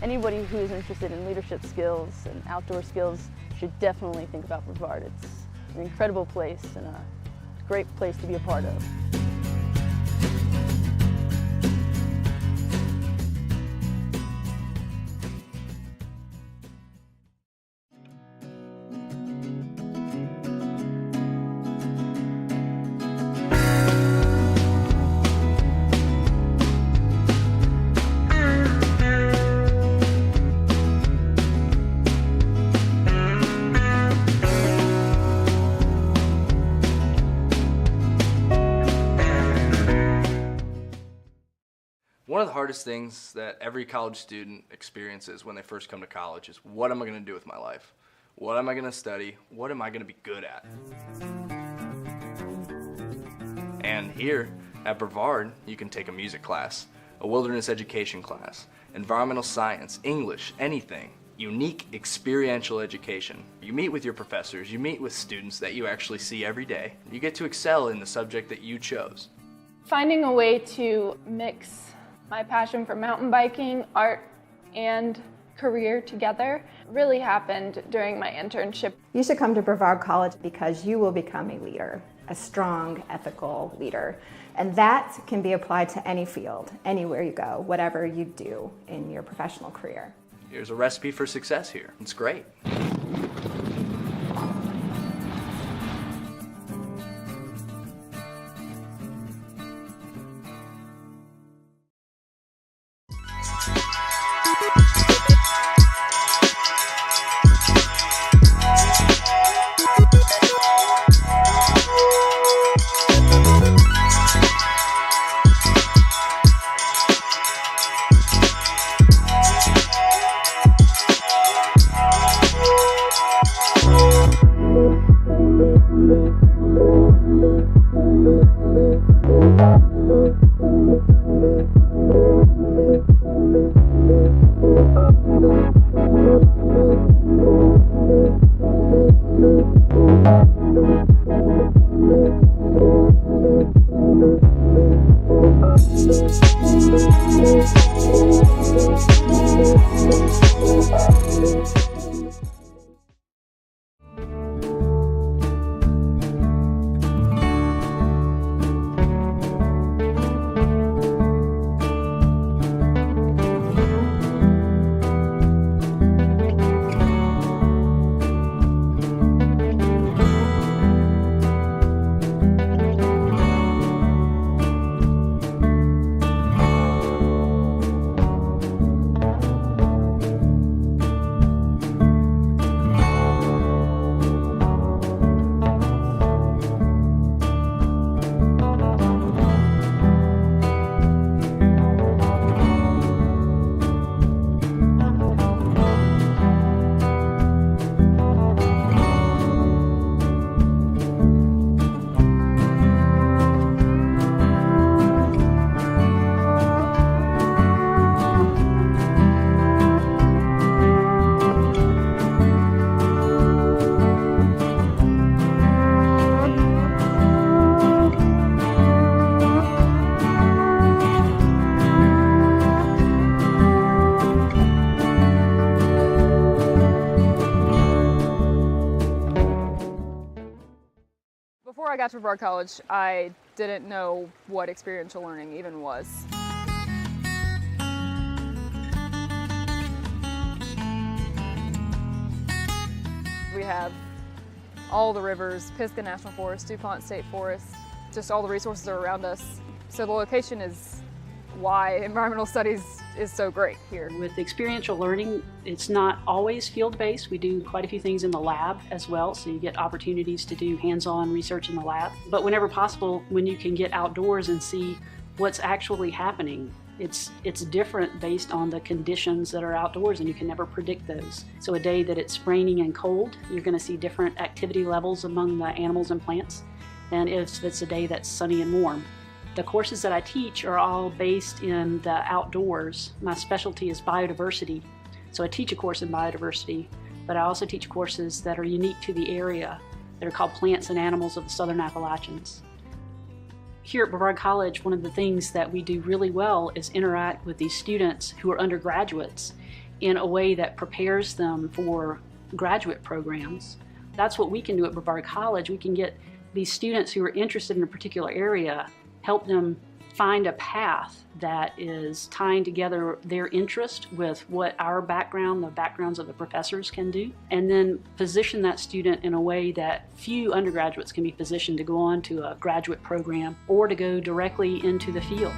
Anybody who is interested in leadership skills and outdoor skills should definitely think about Brevard. It's an incredible place and a great place to be a part of. One of the hardest things that every college student experiences when they first come to college is, what am I going to do with my life? What am I going to study? What am I going to be good at? And here at Brevard, you can take a music class, a wilderness education class, environmental science, English, anything. Unique experiential education. You meet with your professors, you meet with students that you actually see every day. You get to excel in the subject that you chose. Finding a way to mix my passion for mountain biking, art, and career together really happened during my internship. You should come to Brevard College because you will become a leader, a strong, ethical leader. And that can be applied to any field, anywhere you go, whatever you do in your professional career. Here's a recipe for success here. It's great. Before I got to Brevard College, I didn't know what experiential learning even was. We have all the rivers, Pisgah National Forest, DuPont State Forest, just all the resources are around us. So the location is why environmental studies is so great here. With experiential learning, it's not always field-based. We do quite a few things in the lab as well, so you get opportunities to do hands-on research in the lab. But whenever possible, when you can get outdoors and see what's actually happening, it's different based on the conditions that are outdoors, and you can never predict those. So a day that it's raining and cold, you're going to see different activity levels among the animals and plants than if it's a day that's sunny and warm. The courses that I teach are all based in the outdoors. My specialty is biodiversity, so I teach a course in biodiversity, but I also teach courses that are unique to the area that are called Plants and Animals of the Southern Appalachians. Here at Brevard College, one of the things that we do really well is interact with these students who are undergraduates in a way that prepares them for graduate programs. That's what we can do at Brevard College. We can get these students who are interested in a particular area, help them find a path that is tying together their interest with what our background, the backgrounds of the professors can do, and then position that student in a way that few undergraduates can be positioned to go on to a graduate program or to go directly into the field.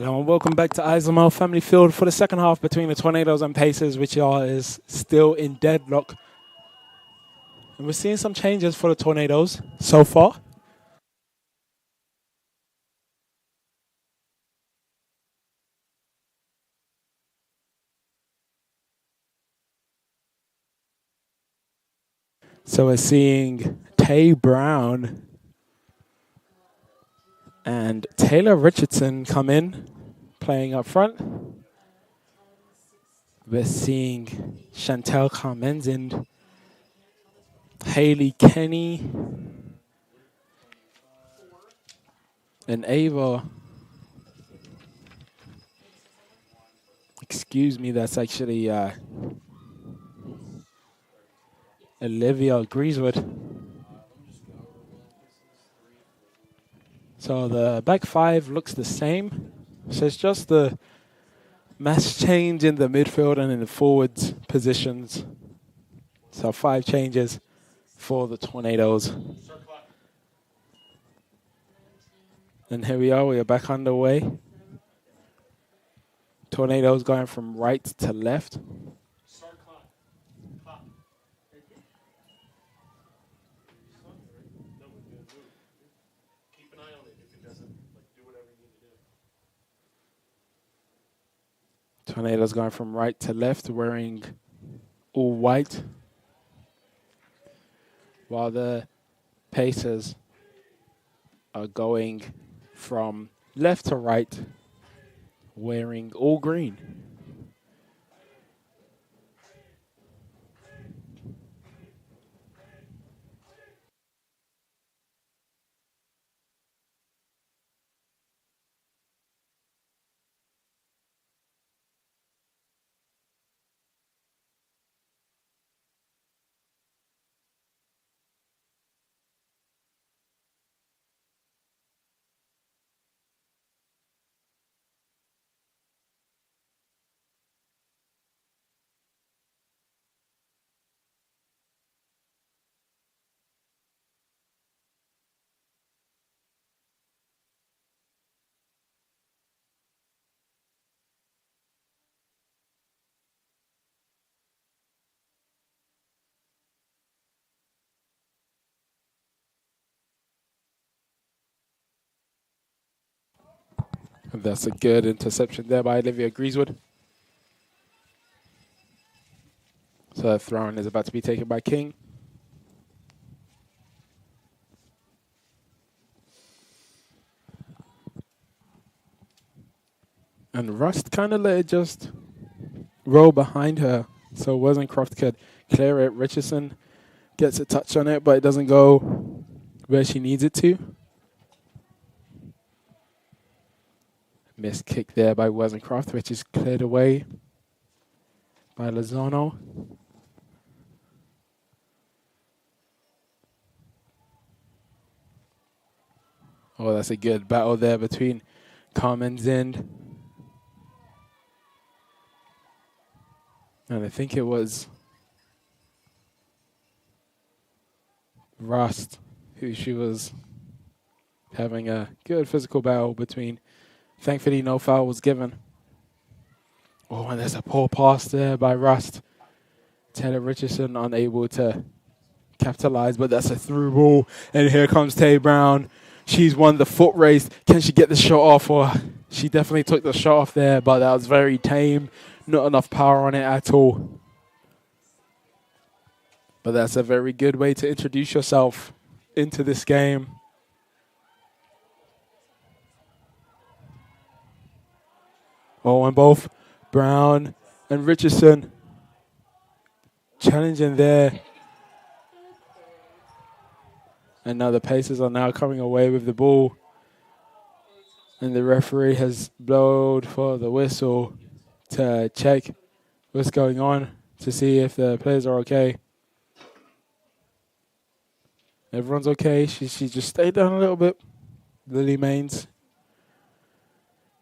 Hello and welcome back to Islamel Family Field for the second half between the Tornadoes and Pacers, which is still in deadlock. And we're seeing some changes for the Tornadoes so far. So we're seeing Tay Brown and Taylor Richardson come in, playing up front. We're seeing Chantel Carmenzind, Haley Kenny, and Ava. Excuse me, that's actually Olivia Greasewood. So the back five looks the same. So it's just the mass change in the midfield and in the forwards positions. So 5 changes for the Tornadoes. And here we are back underway. Tornadoes going from right to left. Tornadoes going from right to left, wearing all white, while the Pacers are going from left to right, wearing all green. And that's a good interception there by Olivia Greasewood. So the throw-in is about to be taken by King. And Rust kind of let it just roll behind her, so it wasn't Croft could clear it. Richardson gets a touch on it, but it doesn't go where she needs it to. Missed kick there by Wozencroft, which is cleared away by Lozano. Oh, that's a good battle there between Carmenzind. And I think it was Rust who she was having a good physical battle between. Thankfully, no foul was given. Oh, and there's a poor pass there by Rust. Taylor Richardson unable to capitalize, but that's a through ball. And here comes Tay Brown. She's won the foot race. Can she get the shot off? Or she definitely took the shot off there, but that was very tame. Not enough power on it at all. But that's a very good way to introduce yourself into this game. Oh, and both Brown and Richardson challenging there. And now the Pacers are now coming away with the ball. And the referee has blown for the whistle to check what's going on, to see if the players are okay. Everyone's okay. She just stayed down a little bit. Lily Maines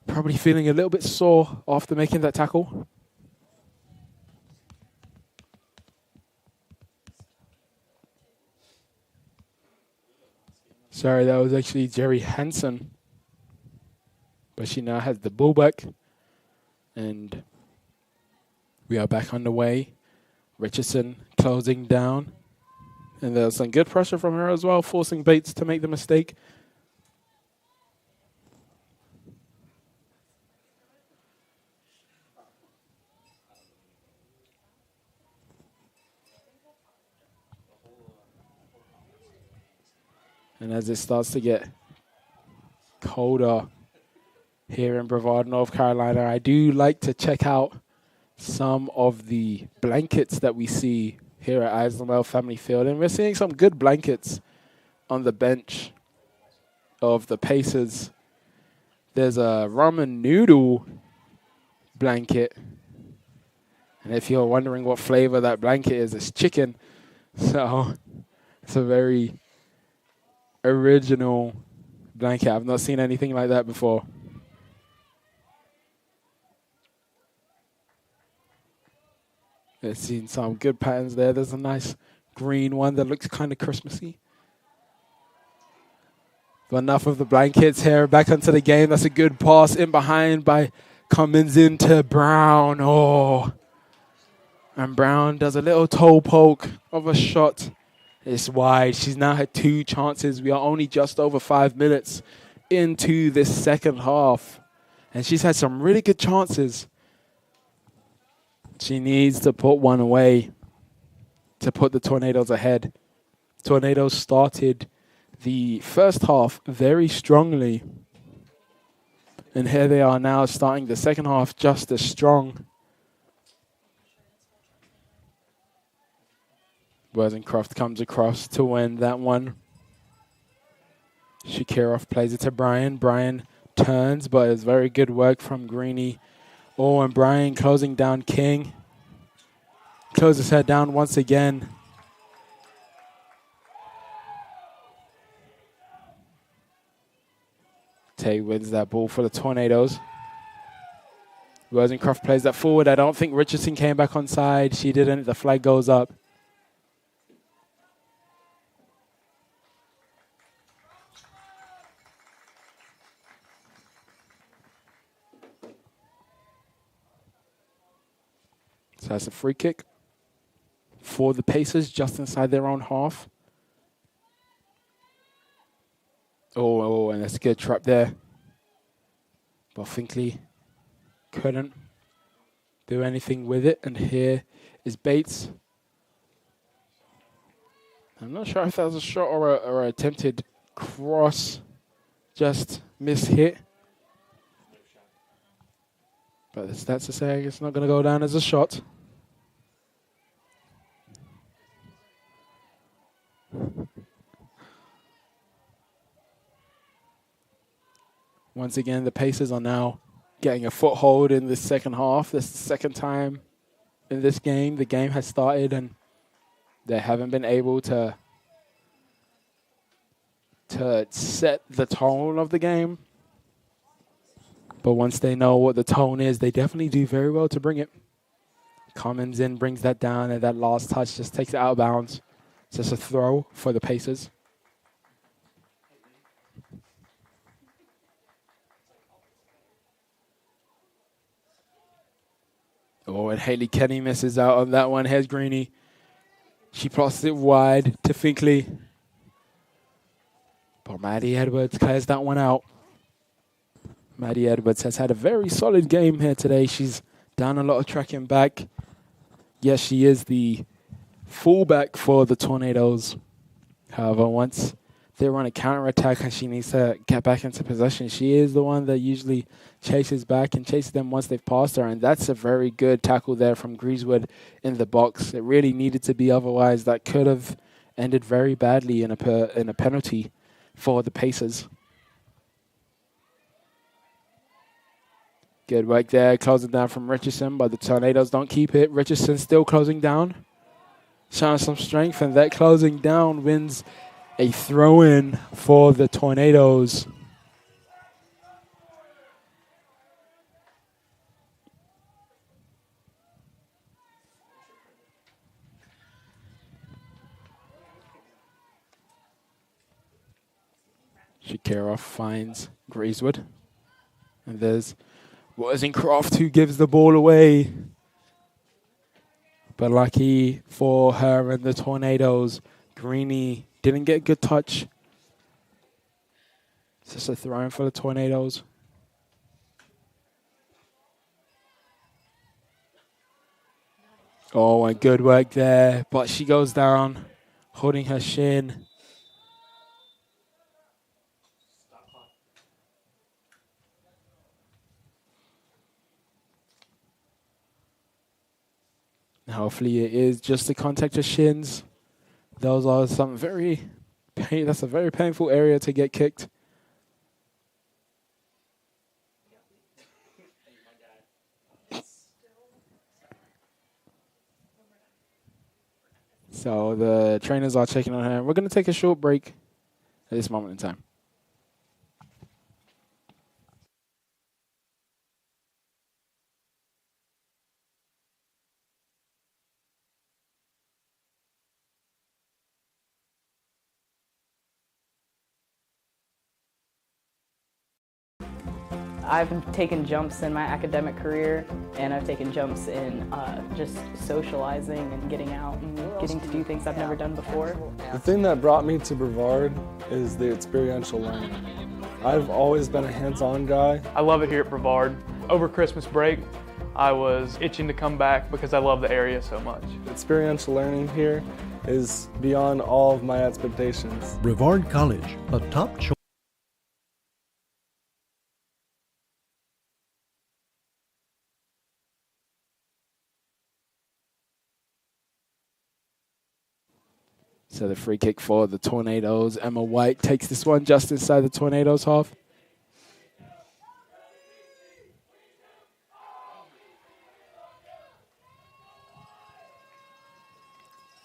probably feeling a little bit sore after making that tackle. Sorry, that was actually Jerry Hansen. But she now has the ball back. And we are back underway. Richardson closing down. And there's some good pressure from her as well, forcing Bates to make the mistake. And as it starts to get colder here in Brevard, North Carolina, I do like to check out some of the blankets that we see here at Islamel Family Field. And we're seeing some good blankets on the bench of the Pacers. There's a ramen noodle blanket. And if you're wondering what flavor that blanket is, it's chicken. So it's a very original blanket. I've not seen anything like that before. I've seen some good patterns there. There's a nice green one that looks kind of Christmassy. But enough of the blankets here. Back onto the game. That's a good pass in behind by Cummins into Brown. Oh. And Brown does a little toe poke of a shot. It's wide. She's now had 2 chances. We are only just over 5 minutes into this second half. And she's had some really good chances. She needs to put one away to put the Tornadoes ahead. Tornadoes started the first half very strongly. And here they are now starting the second half just as strong. Wozencroft comes across to win that one. Shakirov plays it to Brian. Brian turns, but it's very good work from Greeny. Oh, and Brian closing down King. Closes her down once again. Tay wins that ball for the Tornadoes. Wozencroft plays that forward. I don't think Richardson came back on side. She didn't. The flag goes up. So that's a free kick for the Pacers just inside their own half. Oh, and that's a good trap there. But Finkley couldn't do anything with it. And here is Bates. I'm not sure if that was a shot or an attempted cross. Just mishit. But the stats are saying it's not going to go down as a shot. Once again, the Pacers are now getting a foothold in this second half. This is the second time in this game. The game has started and they haven't been able to set the tone of the game. But once they know what the tone is, they definitely do very well to bring it. Cummins in, brings that down, and that last touch just takes it out of bounds. It's just a throw for the Pacers. Oh, and Haley Kenny misses out on that one. Here's Greeny. She plots it wide to Finkley. But Maddie Edwards clears that one out. Maddie Edwards has had a very solid game here today. She's done a lot of tracking back. Yes, she is the fullback for the Tornadoes. However, once they run a counterattack and she needs to get back into possession, she is the one that usually chases back and chases them once they've passed her. And that's a very good tackle there from Greasewood in the box. It really needed to be, otherwise that could have ended very badly in a penalty for the Pacers. Good work there, closing down from Richardson, but the Tornadoes don't keep it. Richardson still closing down, showing some strength, and that closing down wins a throw-in for the Tornadoes. Shakirov finds Greasewood. And there's Wozencroft who gives the ball away. But lucky for her and the Tornadoes, Greeny didn't get a good touch. It's just a throw-in for the Tornadoes. Oh, and good work there. But she goes down, holding her shin. Hopefully it is just to contact her shins. Those are some that's a very painful area to get kicked. So the trainers are checking on her. We're going to take a short break at this moment in time. I've taken jumps in my academic career, and I've taken jumps in just socializing and getting out and getting to do things I've never done before. The thing that brought me to Brevard is the experiential learning. I've always been a hands-on guy. I love it here at Brevard. Over Christmas break, I was itching to come back because I love the area so much. Experiential learning here is beyond all of my expectations. Brevard College, a top choice. So the free kick for the Tornadoes. Emma White takes this one just inside the Tornadoes half.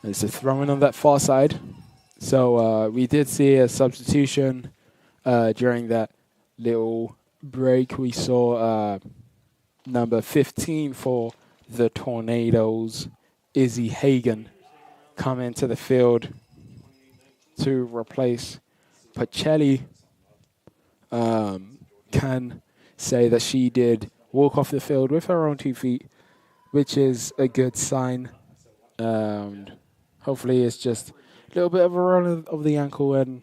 It's a throw-in on that far side. So we did see a substitution during that little break. We saw number 15 for the Tornadoes, Izzy Hagan, come into the field to replace Pacelli. Can say that she did walk off the field with her own 2 feet, which is a good sign. Hopefully it's just a little bit of a run of the ankle and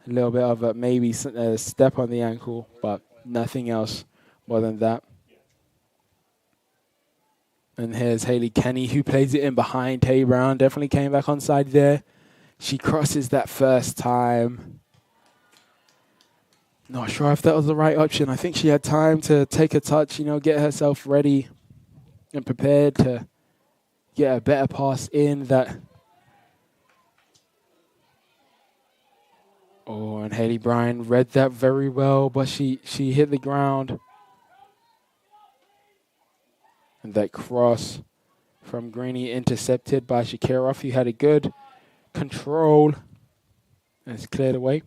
a little bit of maybe a step on the ankle, but nothing else more than that. And here's Haley Kenny, who plays it in behind Tay Brown. Definitely came back on side there. She crosses that first time. Not sure if that was the right option. I think she had time to take a touch, get herself ready and prepared to get a better pass in that. Oh, and Haley Bryan read that very well, but she hit the ground. And that cross from Greeny intercepted by Shakirov, who had a good control. And it's cleared away.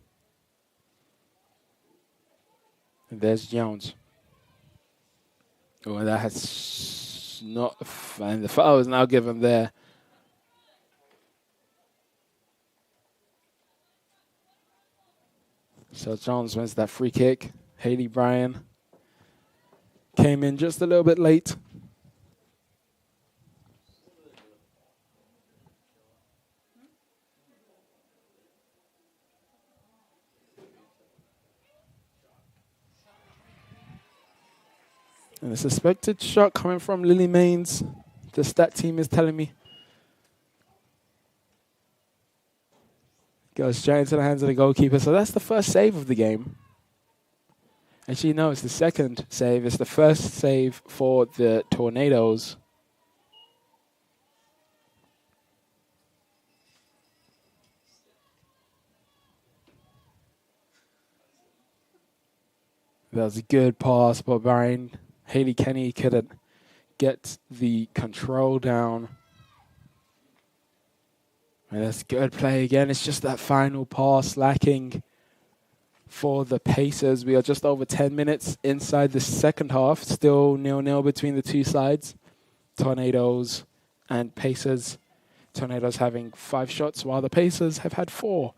And there's Jones. Oh, and that has not... And the foul is now given there. So Jones wins that free kick. Haley Bryan came in just a little bit late. And a suspected shot coming from Lily Maines. The stat team is telling me. Goes straight into the hands of the goalkeeper. So that's the first save of the game. Actually, no, it's the second save. It's the first save for the Tornadoes. That was a good pass, but Brian Haley Kenny couldn't get the control down. And that's good play again. It's just that final pass lacking for the Pacers. We are just over 10 minutes inside the second half. Still 0-0 between the two sides. Tornadoes and Pacers. Tornadoes having 5 shots while the Pacers have had 4.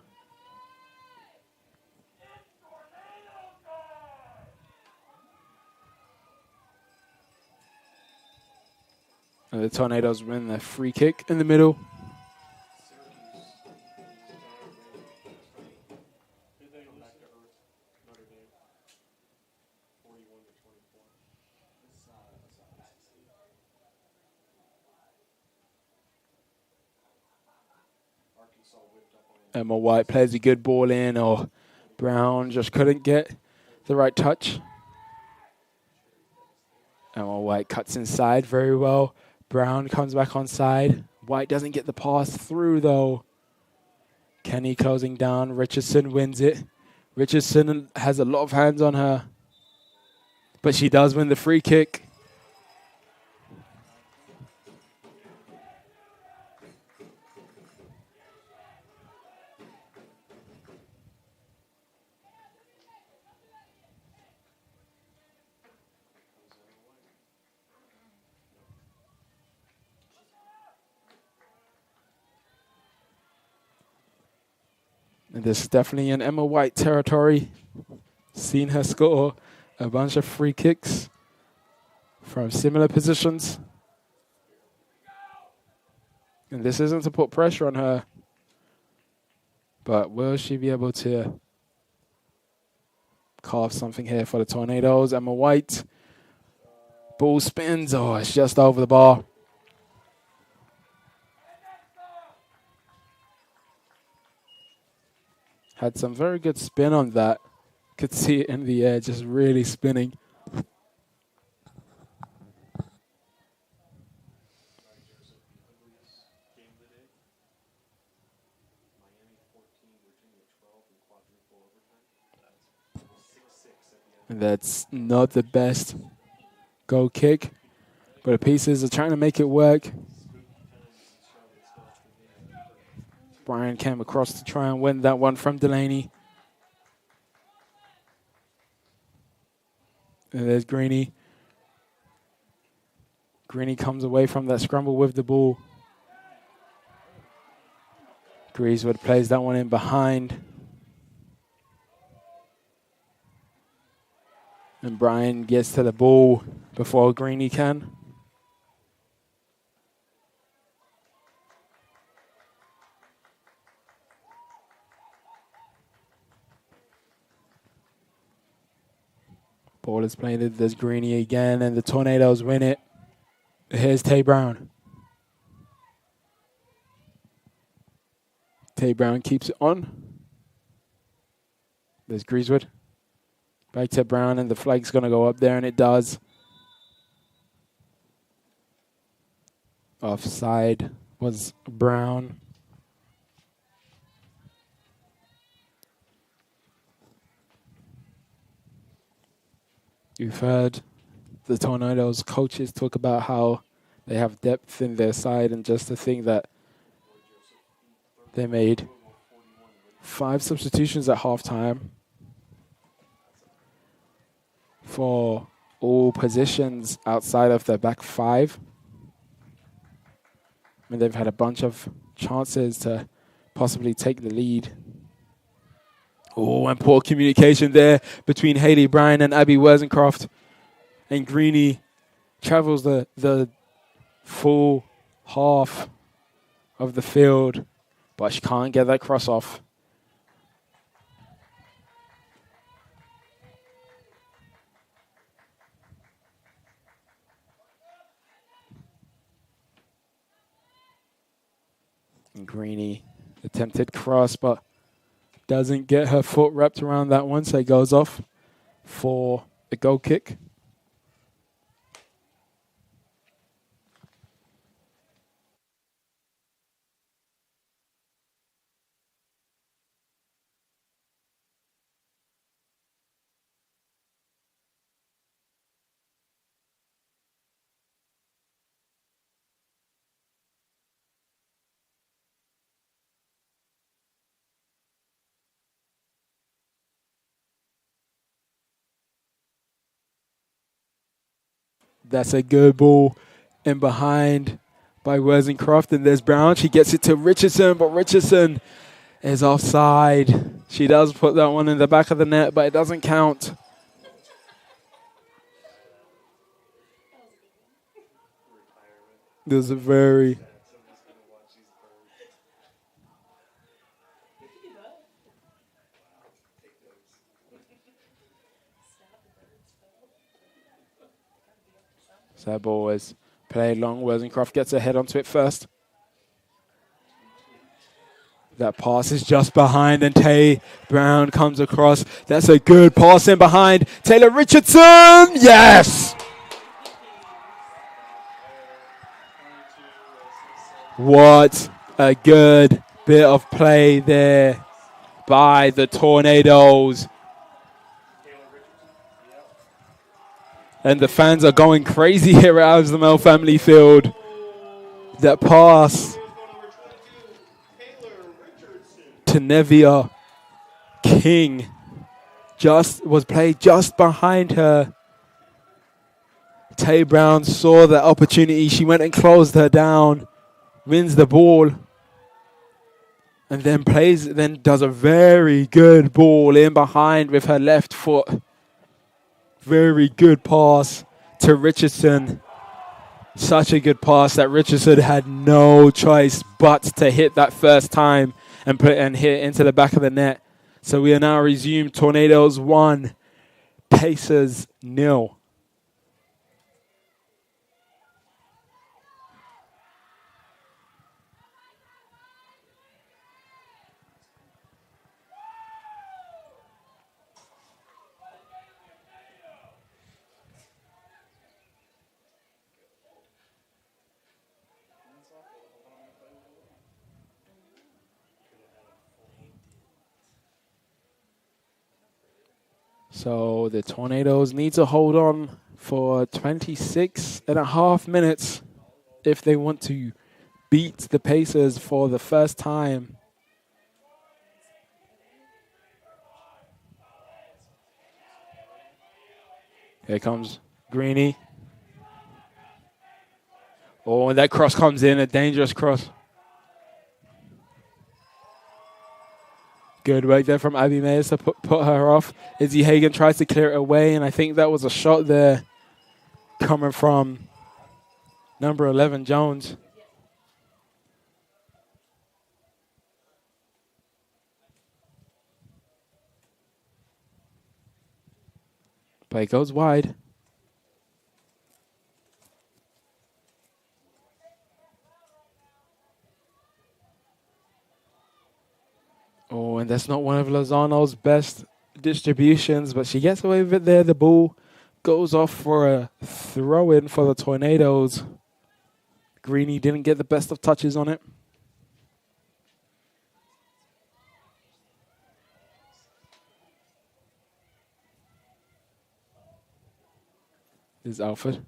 And the Tornadoes win the free kick in the middle. Emma White plays a good ball in, or Brown just couldn't get the right touch. Emma White cuts inside very well. Brown comes back on side. White doesn't get the pass through, though. Kenny closing down. Richardson wins it. Richardson has a lot of hands on her, but she does win the free kick. And this is definitely an Emma White territory. Seen her score a bunch of free kicks from similar positions. And this isn't to put pressure on her, but will she be able to carve something here for the Tornadoes? Emma White. Ball spins. Oh, it's just over the bar. Had some very good spin on that. Could see it in the air, just really spinning. And that's not the best goal kick, but the pieces are trying to make it work. Brian came across to try and win that one from Delaney. And there's Greeny. Greeny comes away from that scramble with the ball. Greasewood plays that one in behind. And Brian gets to the ball before Greeny can. Ball is played. There's Greeny again, and the Tornadoes win it. Here's Tay Brown. Tay Brown keeps it on. There's Greasewood. Back to Brown, and the flag's going to go up there, and it does. Offside was Brown. You've heard the Tornadoes coaches talk about how they have depth in their side, and just to think that they made 5 substitutions at halftime for all positions outside of their back 5. I mean, they've had a bunch of chances to possibly take the lead. Oh, and poor communication there between Haley Bryan and Abby Worzencroft. And Greeny travels the full half of the field, but she can't get that cross off. And Greeny attempted cross, but doesn't get her foot wrapped around that one, so it goes off for a goal kick. That's a good ball in behind by Worzencroft. And there's Brown. She gets it to Richardson, but Richardson is offside. She does put that one in the back of the net, but it doesn't count. There's a very... So that ball is played long. Wozencroft gets a head onto it first. That pass is just behind, and Tay Brown comes across. That's a good pass in behind. Taylor Richardson, yes! What a good bit of play there by the Tornadoes. And the fans are going crazy here at Aslamel Family Field. That pass to Nevia King was played just behind her. Tay Brown saw the opportunity. She went and closed her down, wins the ball, and then does a very good ball in behind with her left foot. Very good pass to Richardson. Such a good pass that Richardson had no choice but to hit that first time and hit into the back of the net. So we are now resumed. Tornadoes 1, Pacers 0. So the Tornadoes need to hold on for 26.5 minutes if they want to beat the Pacers for the first time. Here comes Greeny. Oh, and that cross comes in, a dangerous cross. Good work there from Abby Mayers to put her off. Izzy Hagan tries to clear it away, and I think that was a shot there coming from number 11, Jones. But it goes wide. Oh, and that's not one of Lozano's best distributions, but she gets away with it there. The ball goes off for a throw-in for the Tornadoes. Greeny didn't get the best of touches on it. This is Alfred.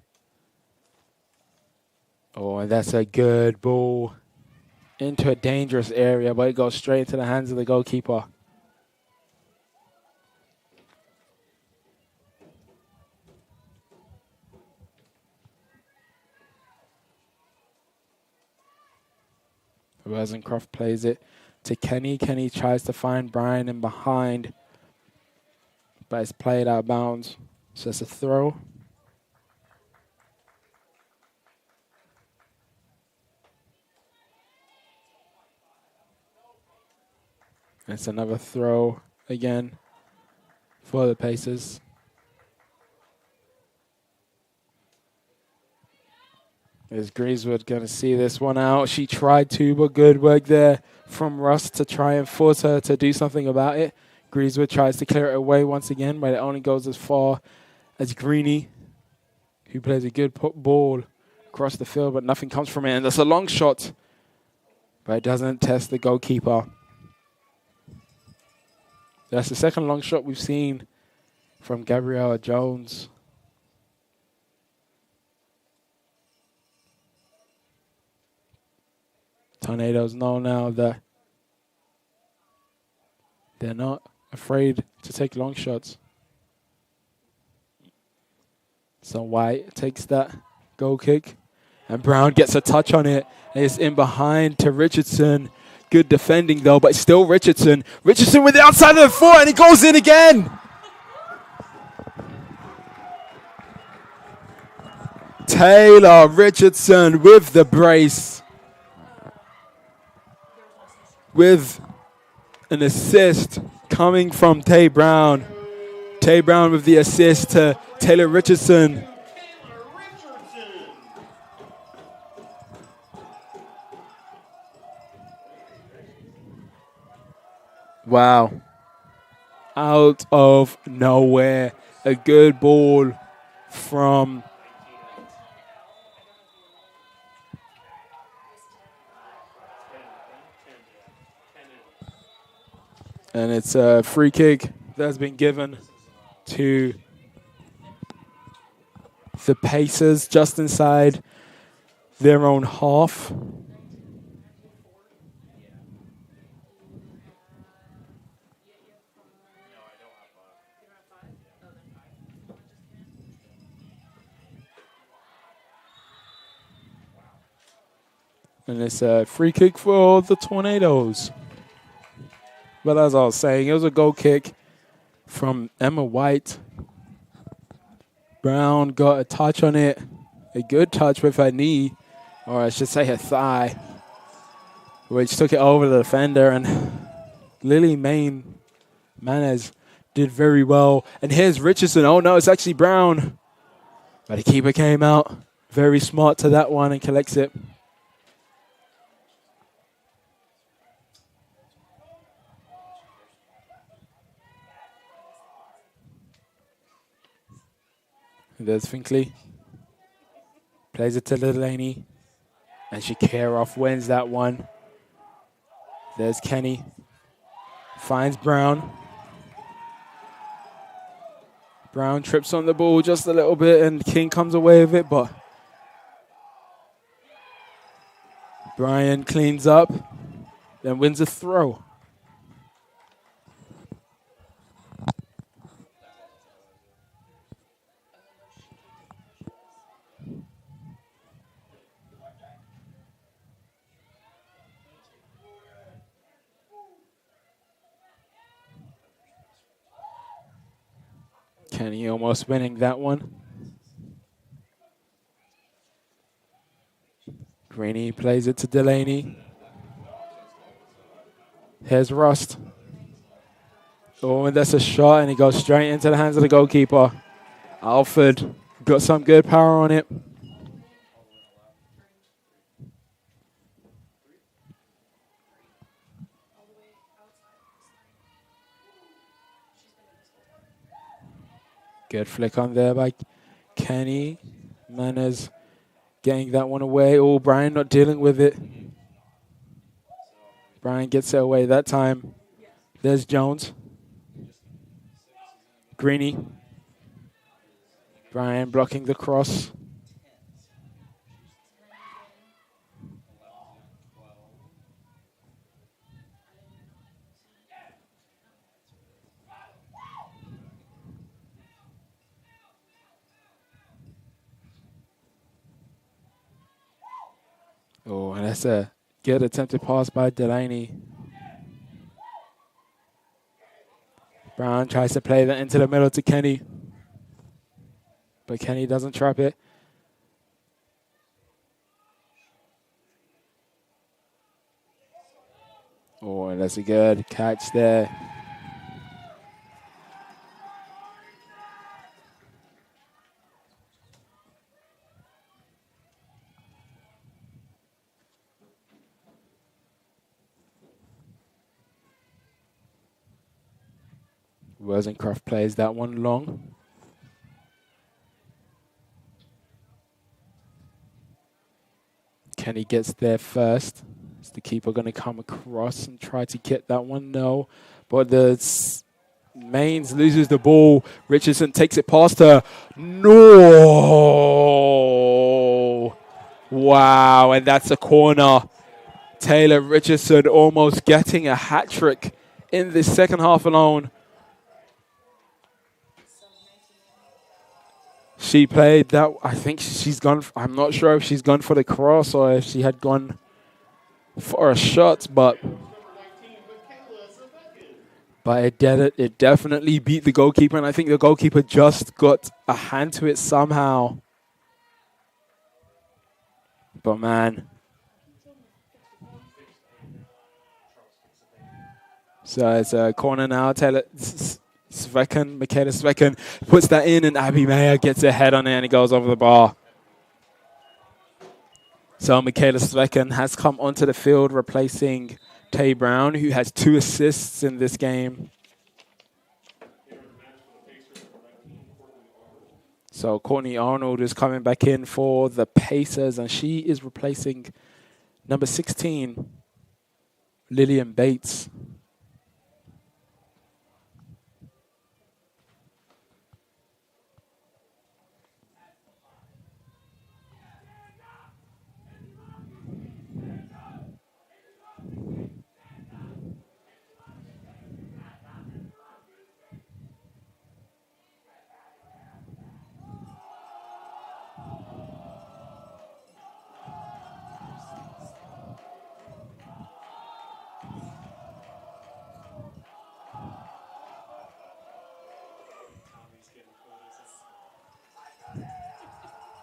Oh, and that's a good ball into a dangerous area, but it goes straight into the hands of the goalkeeper. Rosencroft plays it to Kenny. Kenny tries to find Brian in behind, but it's played out of bounds. So it's a throw. It's another throw again for the Pacers. Is Greasewood going to see this one out? She tried to, but good work there from Russ to try and force her to do something about it. Greasewood tries to clear it away once again, but it only goes as far as Greeny, who plays a good ball across the field, but nothing comes from it. And that's a long shot, but it doesn't test the goalkeeper. That's the second long shot we've seen from Gabriella Jones. Tornadoes know now that they're not afraid to take long shots. So White takes that goal kick, and Brown gets a touch on it. It's in behind to Richardson. Good defending, though, but still Richardson. Richardson with the outside of the foot, and he goes in again. Taylor Richardson with the brace. With an assist coming from Tay Brown. Tay Brown with the assist to Taylor Richardson. Wow. Out of nowhere. A good ball from and it's a free kick that's been given to the Pacers just inside their own half. And it's a free kick for the Tornadoes. But as I was saying, it was a goal kick from Emma White. Brown got a touch on it. A good touch with her knee, or I should say her thigh, which took it over the defender. And Lily Manez did very well. And here's Richardson. Oh, no, it's actually Brown. But the keeper came out very smart to that one and collects it. There's Finkley. Plays it to Delaney. And Shakirov wins that one. There's Kenny. Finds Brown. Brown trips on the ball just a little bit and King comes away with it, but Brian cleans up, then wins a throw. Kenny almost winning that one. Greeny plays it to Delaney. Here's Rust. Oh, and that's a shot, and he goes straight into the hands of the goalkeeper. Alford got some good power on it. Good flick on there by Kenny. Manners getting that one away. Oh, Brian not dealing with it. Brian gets it away that time. There's Jones. Greeny. Brian blocking the cross. Oh, and that's a good attempted pass by Delaney. Brown tries to play that into the middle to Kenny. But Kenny doesn't trap it. Oh, and that's a good catch there. Rosencroft plays that one long. Kenny gets there first. Is the keeper going to come across and try to get that one? No. But the Mains loses the ball. Richardson takes it past her. No! Wow, and that's a corner. Taylor Richardson almost getting a hat trick in this second half alone. She played that. I think she's gone. I'm not sure if she's gone for the cross or if she had gone for a shot, but it definitely beat the goalkeeper, and I think the goalkeeper just got a hand to it somehow. But man. So it's a corner now. Michaela Svekin puts that in, and Abby Mayer gets a head on it, and it goes over the bar. So Michaela Svekin has come onto the field, replacing Tay Brown, who has 2 assists in this game. So Courtney Arnold is coming back in for the Pacers, and she is replacing number 16, Lillian Bates.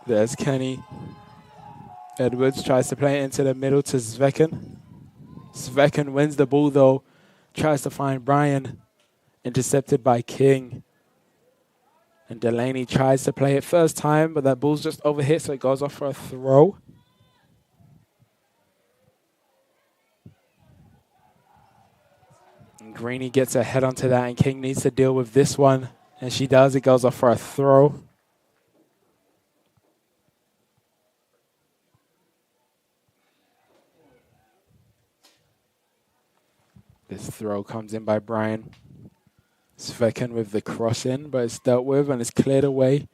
There's Kenny. Edwards tries to play it into the middle to Svekin. Svekin wins the ball, though. Tries to find Brian. Intercepted by King. And Delaney tries to play it first time, but that ball's just overhit, so it goes off for a throw. And Greeny gets a head onto that, and King needs to deal with this one. And she does. It goes off for a throw. This throw comes in by Brian. Svekin with the cross in, but it's dealt with and it's cleared away.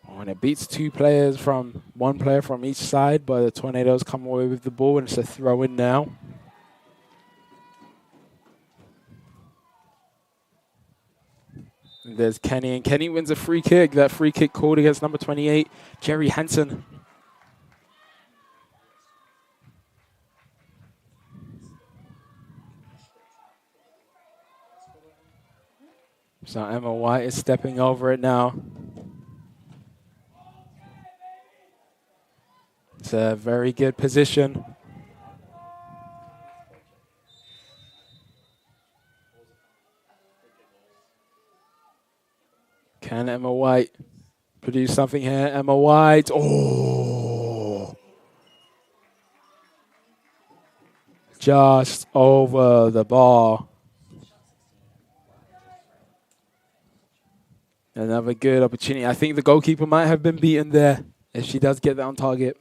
Oh, and it beats 2 players from 1 player from each side, but the Tornadoes come away with the ball, and it's a throw in now. And there's Kenny, and Kenny wins a free kick. That free kick called against number 28, Jerry Hansen. So Emma White is stepping over it now. It's a very good position. Can Emma White produce something here? Emma White. Oh! Just over the bar. Another good opportunity. I think the goalkeeper might have been beaten there if she does get that on target.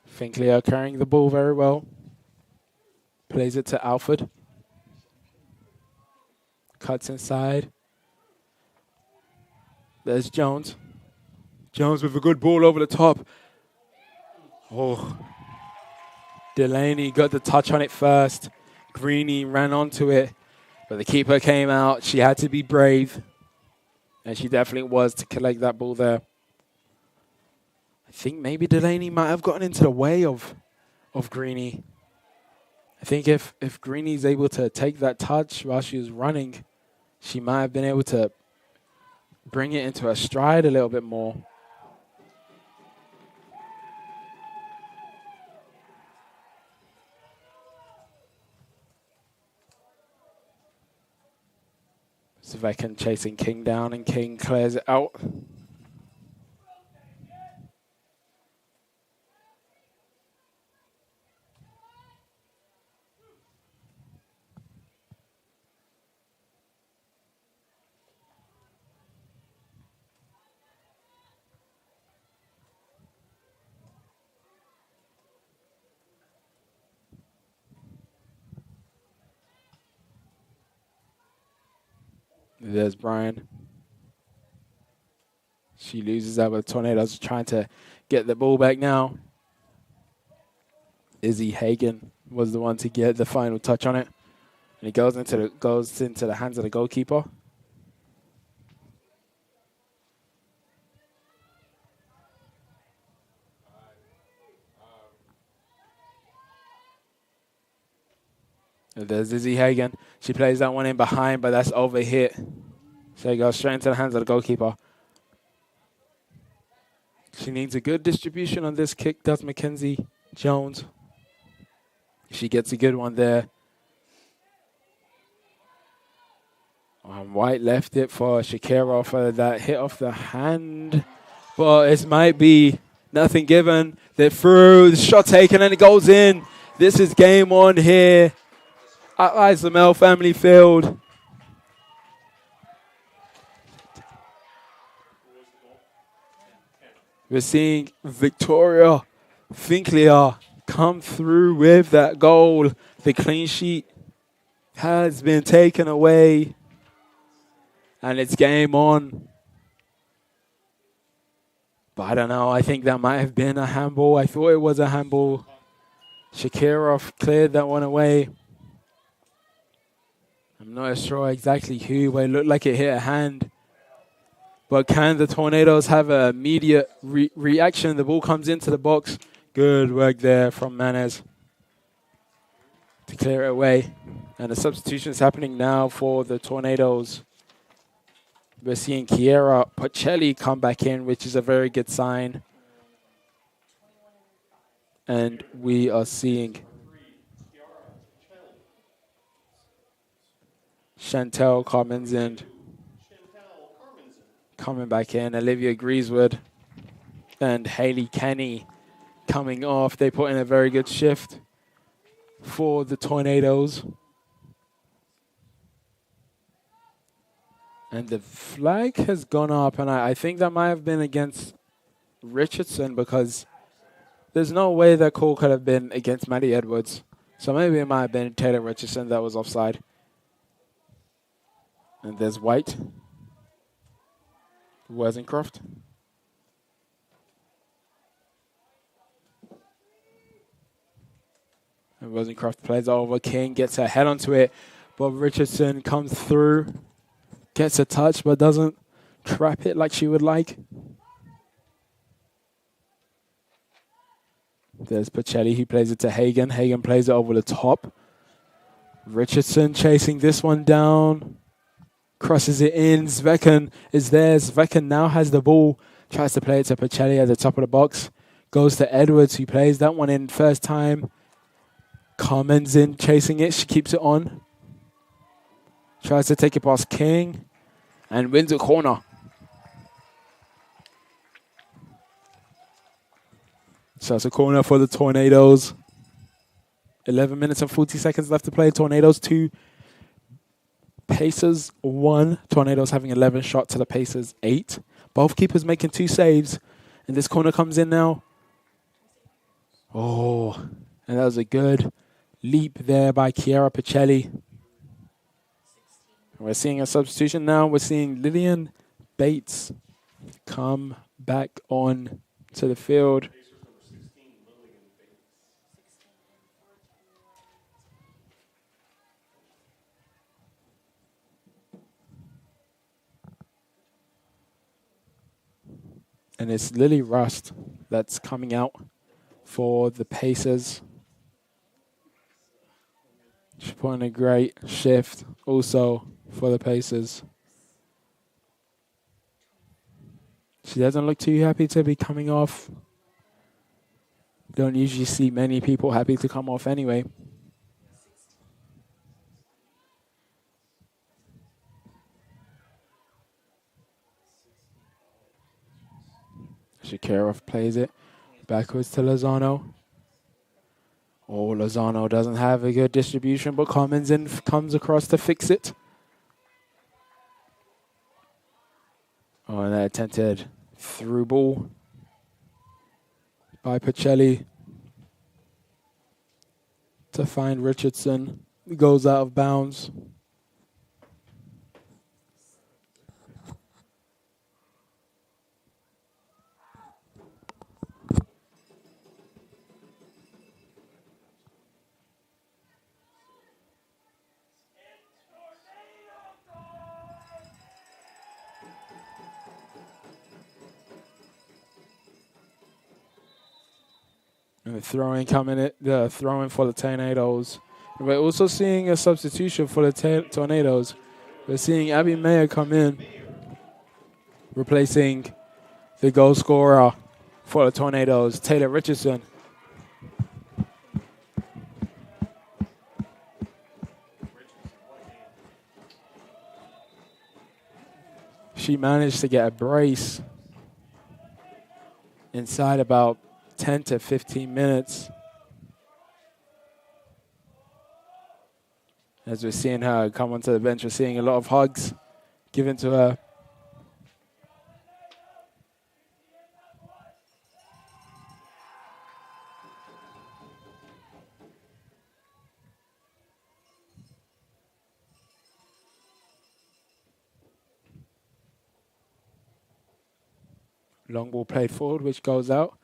Finkler carrying the ball very well. Plays it to Alfred. Cuts inside. There's Jones. Jones with a good ball over the top. Oh. Delaney got the touch on it first. Greeny ran onto it, but the keeper came out. She had to be brave, and she definitely was to collect that ball there. I think maybe Delaney might have gotten into the way of Greeny. I think if Greeny's able to take that touch while she was running, she might have been able to bring it into her stride a little bit more. Svekin chasing King down, and King clears it out. There's Brian. She loses that, but the Tornadoes trying to get the ball back now. Izzy Hagen was the one to get the final touch on it. And it goes into the hands of the goalkeeper. And there's Izzy Hagen. She plays that one in behind, but that's overhit. So it goes straight into the hands of the goalkeeper. She needs a good distribution on this kick, does Mackenzie Jones. She gets a good one there. White left it for Shakira for that hit off the hand. But it might be nothing given. They're through, the shot taken, and it goes in. This is game on here at Islamel Family Field. We're seeing Victoria Finkler come through with that goal. The clean sheet has been taken away. And it's game on. But I don't know. I think that might have been a handball. I thought it was a handball. Shakira cleared that one away. I'm not sure exactly who, but it looked like it hit a hand. But can the Tornadoes have an immediate reaction? The ball comes into the box. Good work there from Manes to clear it away. And the substitution is happening now for the Tornadoes. We're seeing Kiera Pacelli come back in, which is a very good sign. And we are seeing Chantel Carmenzin coming back in. Olivia Greasewood and Haley Kenny coming off. They put in a very good shift for the Tornadoes. And the flag has gone up, and I think that might have been against Richardson because there's no way that call could have been against Maddie Edwards. So maybe it might have been Taylor Richardson that was offside. And there's White. Wesencroft. And Wesencroft plays over. King gets her head onto it, but Richardson comes through. Gets a touch, but doesn't trap it like she would like. There's Pacelli. He plays it to Hagen. Hagen plays it over the top. Richardson chasing this one down. Crosses it in. Svekan is there. Svekan now has the ball. Tries to play it to Pacelli at the top of the box. Goes to Edwards, who plays that one in first time. Carmen's in chasing it. She keeps it on. Tries to take it past King and wins a corner. So it's a corner for the Tornadoes. 11 minutes and 40 seconds left to play. Tornadoes 2, Pacers 1. Tornadoes having 11 shots to the Pacers 8. Both keepers making 2 saves. And this corner comes in now. Oh, and that was a good leap there by Kiera Pacelli. We're seeing a substitution now. We're seeing Lillian Bates come back on to the field. And it's Lily Rust that's coming out for the Pacers. She's putting a great shift also for the Pacers. She doesn't look too happy to be coming off. Don't usually see many people happy to come off anyway. Shakirov plays it backwards to Lozano. Oh, Lozano doesn't have a good distribution, but Commons in comes across to fix it. Oh, and that attempted through ball by Pacelli to find Richardson. He goes out of bounds. And the throw-in coming, the throw-in for the Tornadoes We're also seeing a substitution for the Tornadoes. We're seeing Abby Mayer come in, replacing the goal scorer for the Tornadoes, Taylor Richardson. She managed to get a brace inside about 10 to 15 minutes. As we're seeing her come onto the bench, we're seeing a lot of hugs given to her. Long ball played forward, which goes out.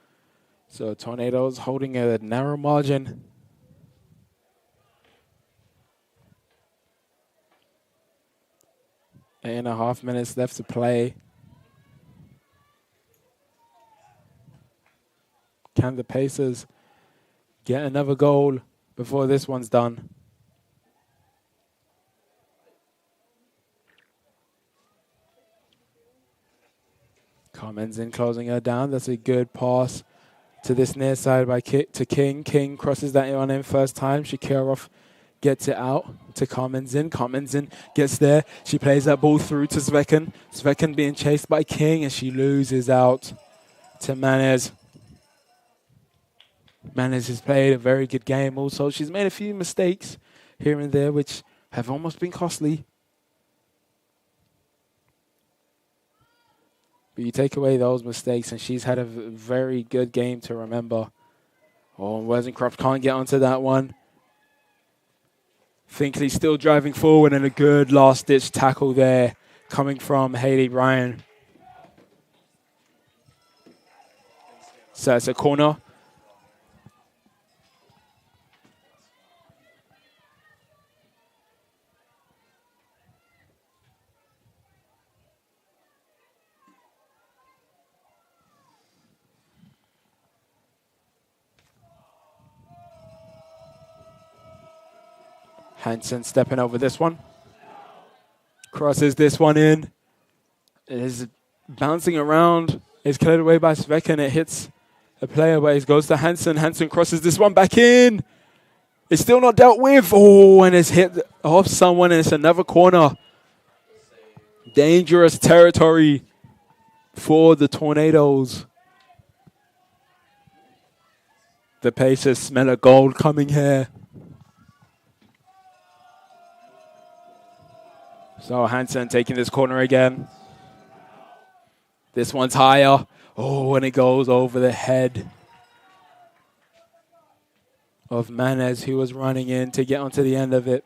So Tornadoes holding a narrow margin. Eight and a half minutes left to play. Can the Pacers get another goal before this one's done? Commons in, closing her down. That's a good pass to this near side by to King. King crosses that on in first time. Shakirov gets it out to Commons in. Commons in gets there. She plays that ball through to Svekin. Svekin being chased by King, and she loses out to Manes. Manes has played a very good game also. She's made a few mistakes here and there, which have almost been costly. But you take away those mistakes, and she's had a very good game to remember. Oh, Wesencroft can't get onto that one. Finkley still driving forward, and a good last-ditch tackle there coming from Hayley Bryan. So it's a corner. Hansen stepping over this one. Crosses this one in. It is bouncing around. It's cleared away by Svekin. It hits a player, but it goes to Hansen. Hansen crosses this one back in. It's still not dealt with. Oh, and it's hit off someone, and it's another corner. Dangerous territory for the Tornadoes. The Pacers smell a goal coming here. So Hansen taking this corner again. This one's higher. Oh, and it goes over the head of Manes, who was running in to get onto the end of it.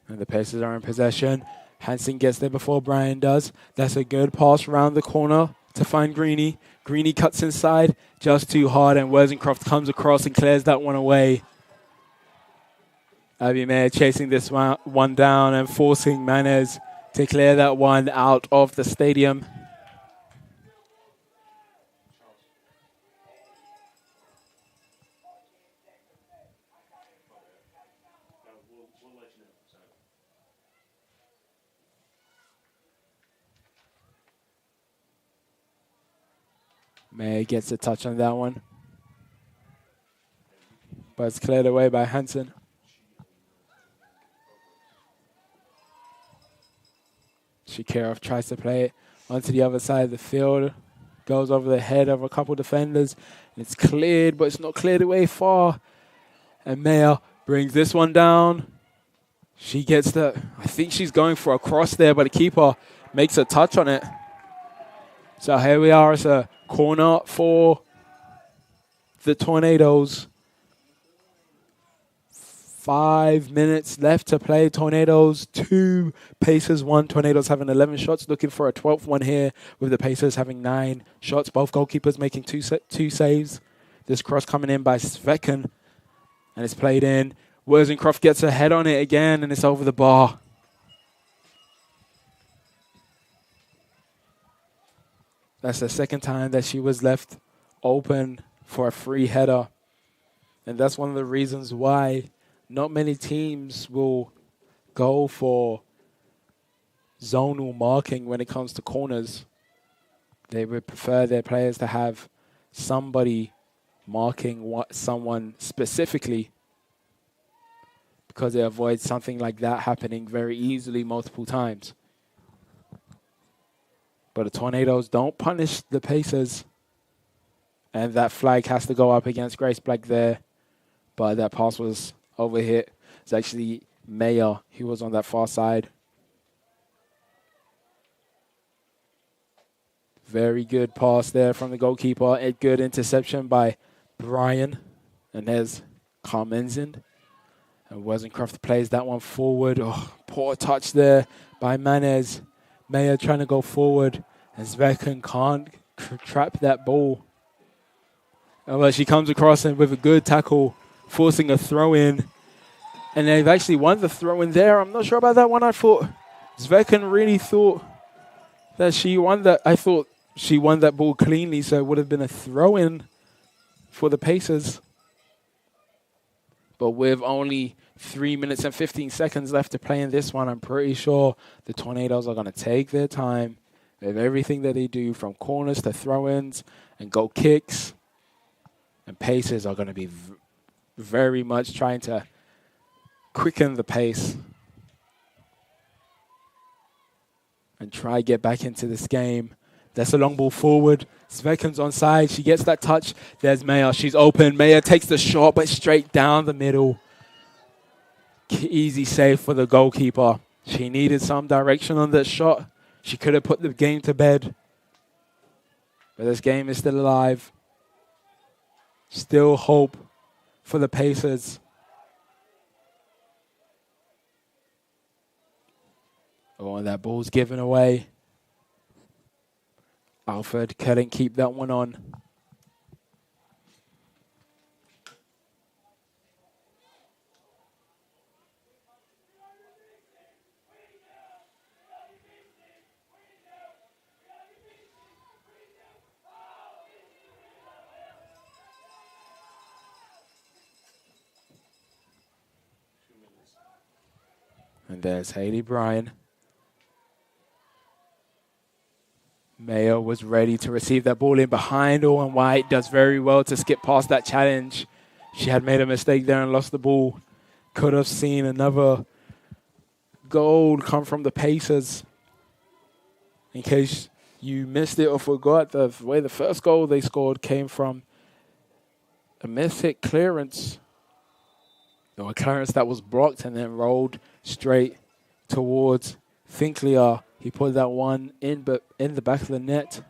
And the Pacers are in possession. Hansen gets there before Brian does. That's a good pass around the corner to find Greeny. Greeny cuts inside just too hard, and Wesencroft comes across and clears that one away. Abby Mayer chasing this one down and forcing Manes to clear that one out of the stadium. May gets a touch on that one, but it's cleared away by Hansen. Shakirov tries to play it onto the other side of the field, goes over the head of a couple defenders, and it's cleared, but it's not cleared away far. And Mayer brings this one down. She gets I think she's going for a cross there, but the keeper makes a touch on it. So here we are, it's a corner for the Tornadoes. 5 minutes left to play. Tornadoes 2, Pacers 1. Tornadoes having 11 shots, looking for a 12th one here, with the Pacers having 9 shots. Both goalkeepers making two saves. This cross coming in by Svekin, and it's played in. Wesencroft gets a head on it again, and it's over the bar. That's the second time that she was left open for a free header. And that's one of the reasons why not many teams will go for zonal marking when it comes to corners. They would prefer their players to have somebody marking someone specifically, because it avoids something like that happening very easily multiple times. But the Tornadoes don't punish the Pacers. And that flag has to go up against Grace Black there. But that pass was overhit. It's actually Mayer who was on that far side. Very good pass there from the goalkeeper. A good interception by Brian. And there's Carmenzind. And Wesencroft plays that one forward. Oh, poor touch there by Manez. Mayer trying to go forward. And Zvekan can't trap that ball. Well, she comes across and with a good tackle, forcing a throw-in. And they've actually won the throw-in there. I'm not sure about that one. I thought Zvekan really thought that she won that. I thought she won that ball cleanly, so it would have been a throw-in for the Pacers. But with only 3 minutes and 15 seconds left to play in this one, I'm pretty sure the Tornadoes are going to take their time with everything that they do, from corners to throw-ins and goal kicks. And Pacers are going to be very much trying to quicken the pace and try get back into this game. That's a long ball forward. Zvekan's onside. She gets that touch. There's Mayer. She's open. Mayer takes the shot, but straight down the middle. Easy save for the goalkeeper. She needed some direction on that shot. She could have put the game to bed. But this game is still alive. Still hope for the Pacers. Oh, and that ball's given away. Alfred couldn't keep that one on. And there's Haley Bryan. Mayo was ready to receive that ball in behind. Owen White does very well to skip past that challenge. She had made a mistake there and lost the ball. Could have seen another goal come from the Pacers. In case you missed it or forgot, the way the first goal they scored came from a missed clearance. A clearance that was blocked and then rolled straight towards Finkler. He put that one in, but in the back of the net.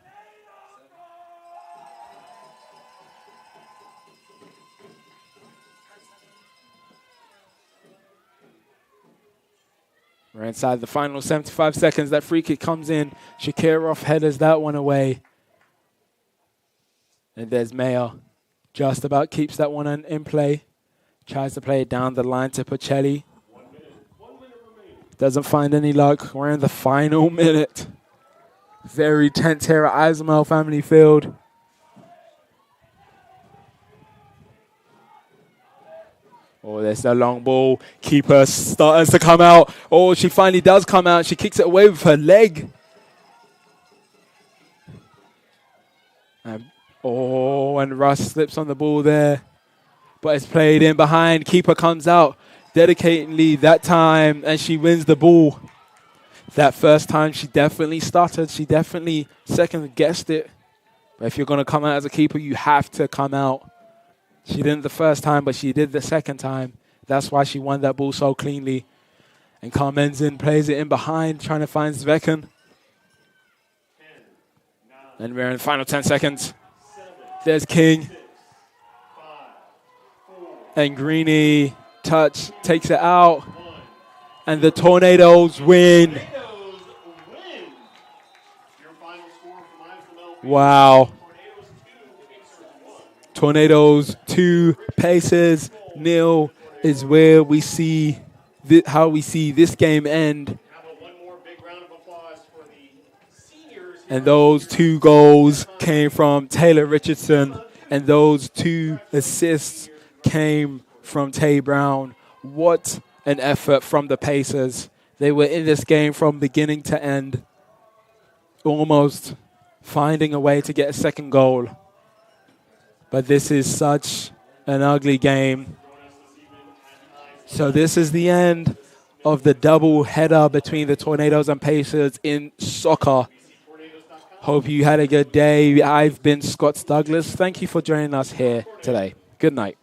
We're inside the final 75 seconds. That free kick comes in. Shakirov headers that one away. And there's Mayer. Just about keeps that one in play. Tries to play it down the line to Pacelli. Doesn't find any luck. We're in the final minute. Very tense here at Ismail Family Field. Oh, there's the long ball. Keeper starts to come out. Oh, she finally does come out. She kicks it away with her leg. And Russ slips on the ball there. But it's played in behind. Keeper comes out dedicatingly that time, and she wins the ball. That first time, she definitely stuttered. She definitely second-guessed it. But if you're going to come out as a keeper, you have to come out. She didn't the first time, but she did the second time. That's why she won that ball so cleanly. And Carmenzin plays it in behind, trying to find Zvekan. And we're in the final 10 seconds. There's King. And Greeny touch, takes it out. And the Tornadoes win. Wow. Tornadoes 2, Pacers 0 is where we see how we see this game end. How about one more big round of applause for the seniors And those 2 goals came from Taylor Richardson, and those 2 assists came from Tay Brown. What an effort from the Pacers. They were in this game from beginning to end, almost finding a way to get a second goal. But this is such an ugly game. So this is the end of the double header between the Tornadoes and Pacers in soccer. Hope you had a good day. I've been Scott Douglas. Thank you for joining us here today. Good night.